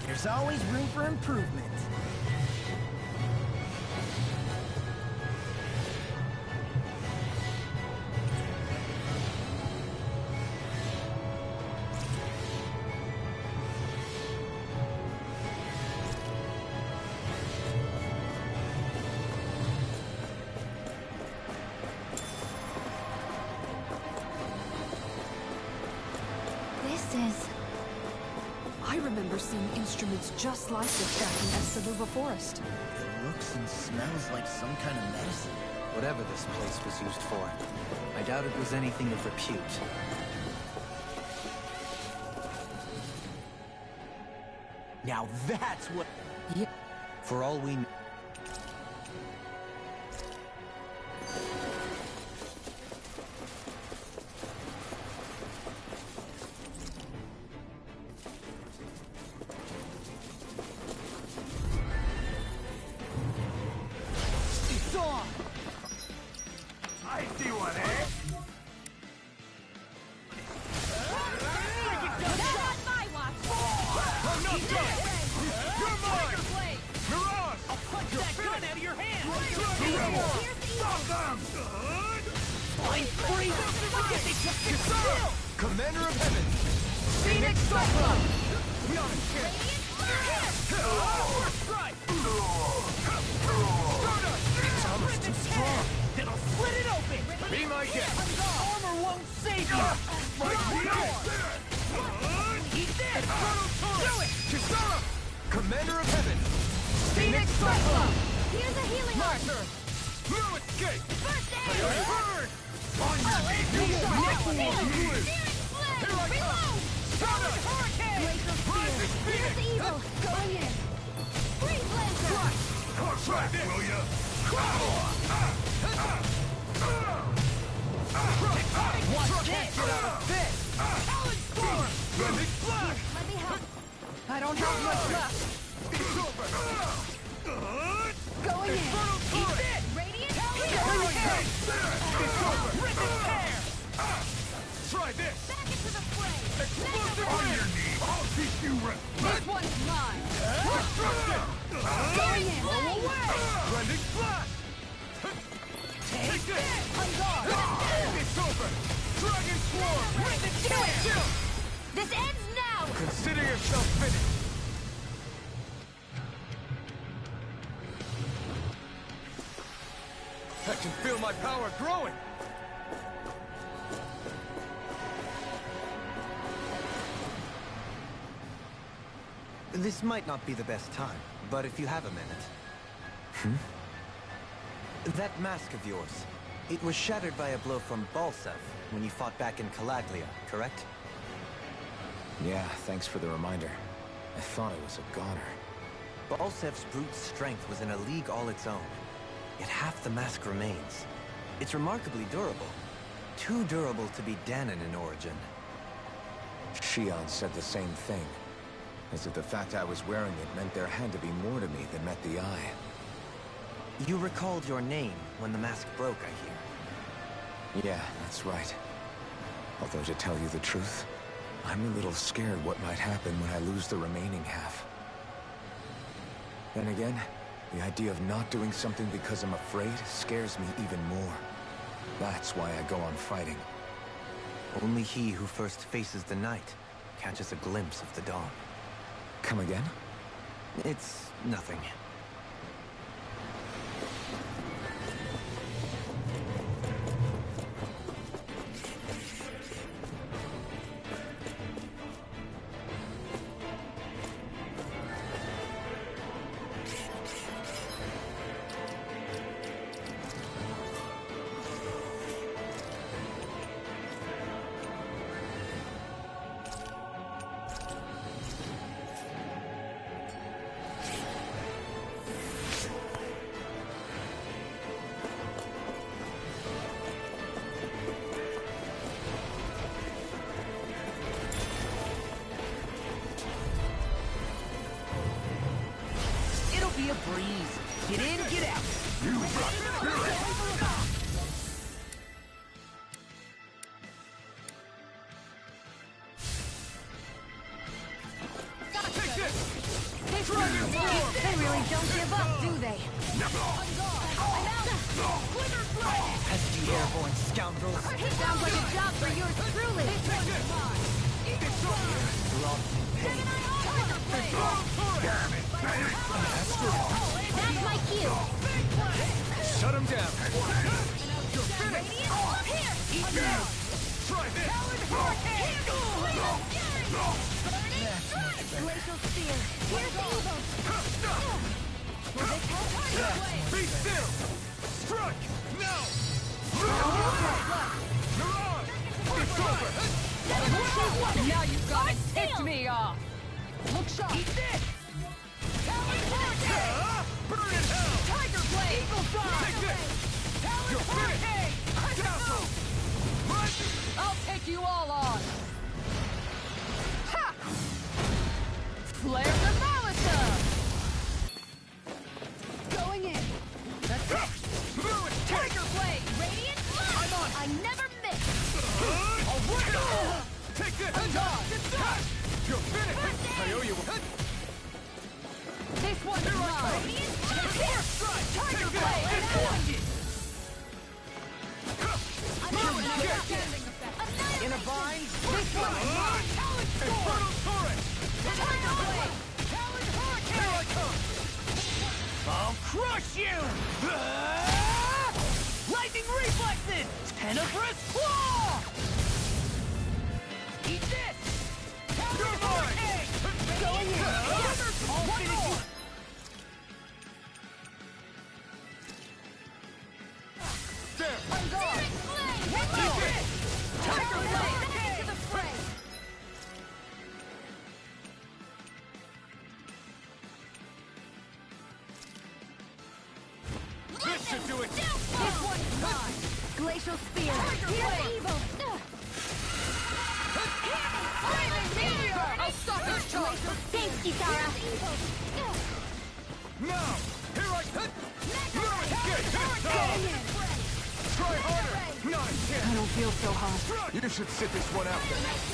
There's always room for improvement. This is... I remember seeing instruments just like this back in Esteluva Forest. It looks and smells like some kind of medicine. Whatever this place was used for, I doubt it was anything of repute. Now that's what... Yeah. For all we know... It's on! I see one, eh? Not on my watch! I'm not done! You're mine! Mirage! I'll punch that gun out of your hand! Stop them! Flying free! Look at they kept it still! Commander of Heaven! Phoenix Cyclone! We on a kill! First strike! It's almost too strong! Then I'll split it open! Be my guest! Armor won't save you! Eat this! Do it! Kisara! Commander of Heaven! Phoenix Cyclone! Here's a healing arm! No escape! First Burn! On your knees! You Here Here I come! Shut up! Hurricane! Rising Here's Phoenix! evil! Going in! Freeze laser! Try this, will ya? Watch this! Get out of this! Talon Storm! Blending Flash! Let me help! I don't have much left! It's over! Going in! Infernal Turret! Radiant! Hurricane! It's over! Rip and tear! Try this! Back into the fray! Explosive On your knees! I'll teach you This one's mine! Destruction! Going in! Blending Flash! Take this! On guard! It's over! Dragon Swarm! Rip and tear! This ends now! Consider yourself finished! I can feel my power growing! This might not be the best time, but if you have a minute... That mask of yours, it was shattered by a blow from Balsev when you fought back in Calaglia, correct? Yeah, thanks for the reminder. I thought it was a goner. Balsev's brute strength was in a league all its own. Yet half the mask remains. It's remarkably durable. Too durable to be Danon in origin. Shion said the same thing. As if the fact I was wearing it meant there had to be more to me than met the eye. You recalled your name when the mask broke, I hear. Yeah, that's right. Although to tell you the truth, I'm a little scared what might happen when I lose the remaining half. Then again, the idea of not doing something because I'm afraid scares me even more. That's why I go on fighting. Only he who first faces the night catches a glimpse of the dawn. Come again? It's nothing. Be a breeze. Get in, get out. You got spirit! Take this! Dragon Swarm! They really don't give up, do they? Pesky airborne scoundrels. Sounds like a job for yours truly! They're all in pain. Damn it! That's my cue! Shut him down! You're finished! Eat this! Try this! Glacial Spear! Here's the evil! Be still! Strike! Now! You're on! It's over! Now you've got to tick me off. Look sharp. Eat this! Burn in hell! Tiger Blade! Eagle Dawn! Take this! You're finished! Dazzle! Run! I'll take you all on! Ha! Flare the Malisa! Going in! That's it! Through it! Tiger Blade! Radiant I'm on! I never miss! Take this! You're finished! I owe you one! This one's mine! First strike! Tiger Take Blade! this! In a bind? This one's mine! Infernal Turret! Tiger Blade! Here I come! I'll crush you! Lightning reflexes! Tenebrous claw! Eat this! You're mine! Going in! I'll finish you! There! On guard! now! Here I come! Get this time! Try harder! Not a chance! I don't feel so hot. You should sit this one out.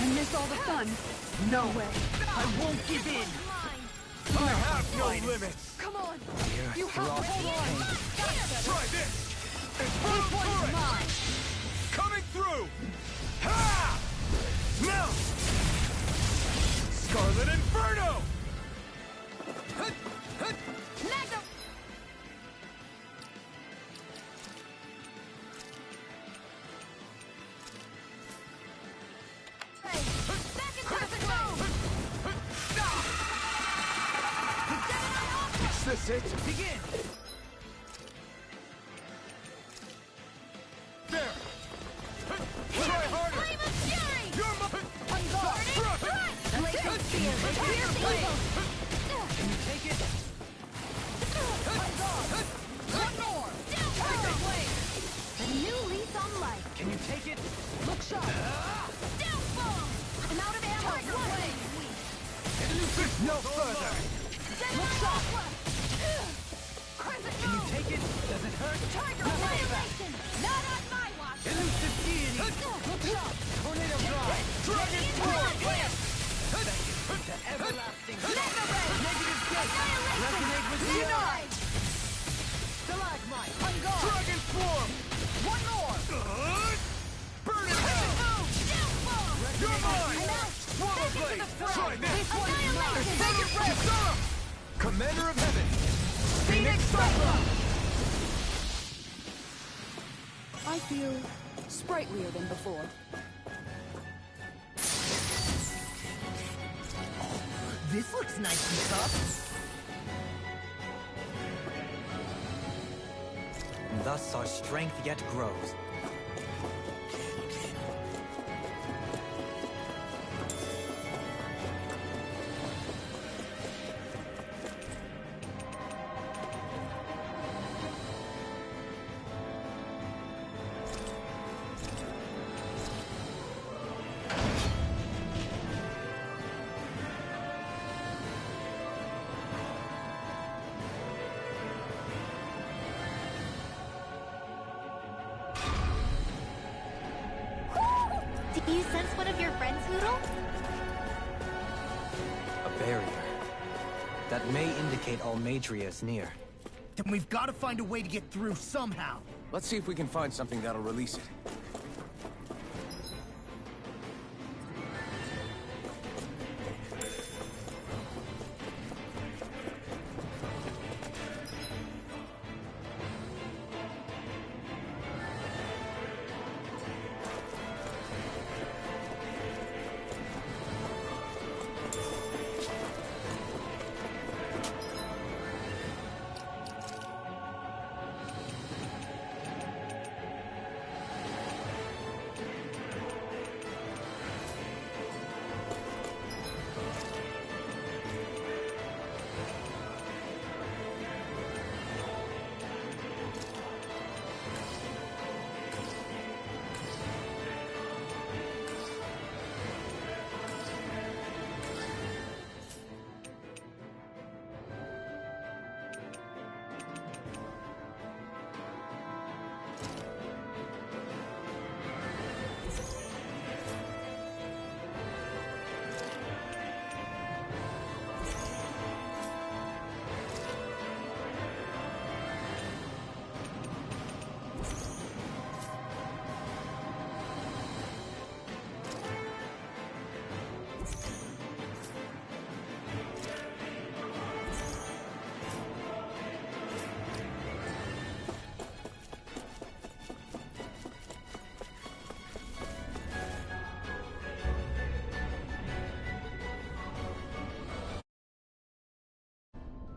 And miss all the fun. No way. I won't give in! I have no limits! Come on. Here, You have to throttle. hold on. Try this! Infernal turret! Coming through! Ha! Now! Scarlet Inferno! Magnum. Is this it? Begin! There! Try harder! You're my... On guard. Blazing spear! Pierce evil! Can you take it? One more. Tiger blade! A new lease on life. Can you take it? Look sharp. Downfall. I'm out of ammo. Tiger blade. No further! Look sharp. Crescent Can you moon. take it? Does it hurt? Tiger annihilation. Not on my watch. Elusive deity! Look sharp. Tornado drive! Dragon Force! The everlasting Mega ray. negative gate! Annihilation. Resonate with the Denied. stalagmite! On guard. Dragon Form! One more. Burn in hell! Boom. Downfall. You're mine! I'm out. Swallow Blade! Try this! This one is mine. Take it, Red. Kisara! Commander of Heaven! Phoenix Cyclone. I feel sprightlier than before. This looks nice and tough. And thus our strength yet grows. Do you sense one of your friends, Hoodle? A barrier. That may indicate Almadria is near. Then we've got to find a way to get through somehow. Let's see if we can find something that'll release it.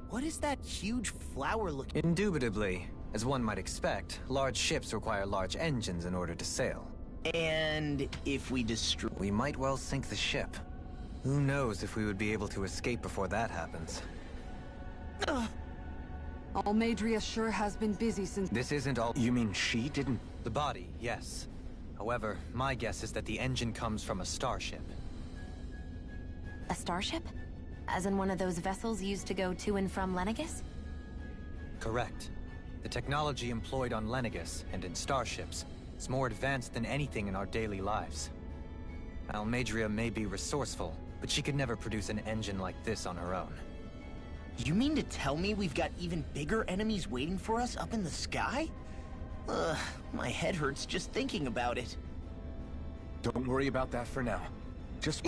What is that huge flower looking? Indubitably. As one might expect, large ships require large engines in order to sail. And if we destroy... We might well sink the ship. Who knows if we would be able to escape before that happens. Almadria sure has been busy since... This isn't all... You mean she didn't? The body, yes. However, my guess is that the engine comes from a starship. A starship? As in one of those vessels used to go to and from Lenegus? Correct. The technology employed on Lenegus and in starships is more advanced than anything in our daily lives. Almadria may be resourceful, but she could never produce an engine like this on her own. You mean to tell me we've got even bigger enemies waiting for us up in the sky? Ugh, my head hurts just thinking about it. Don't worry about that for now. Just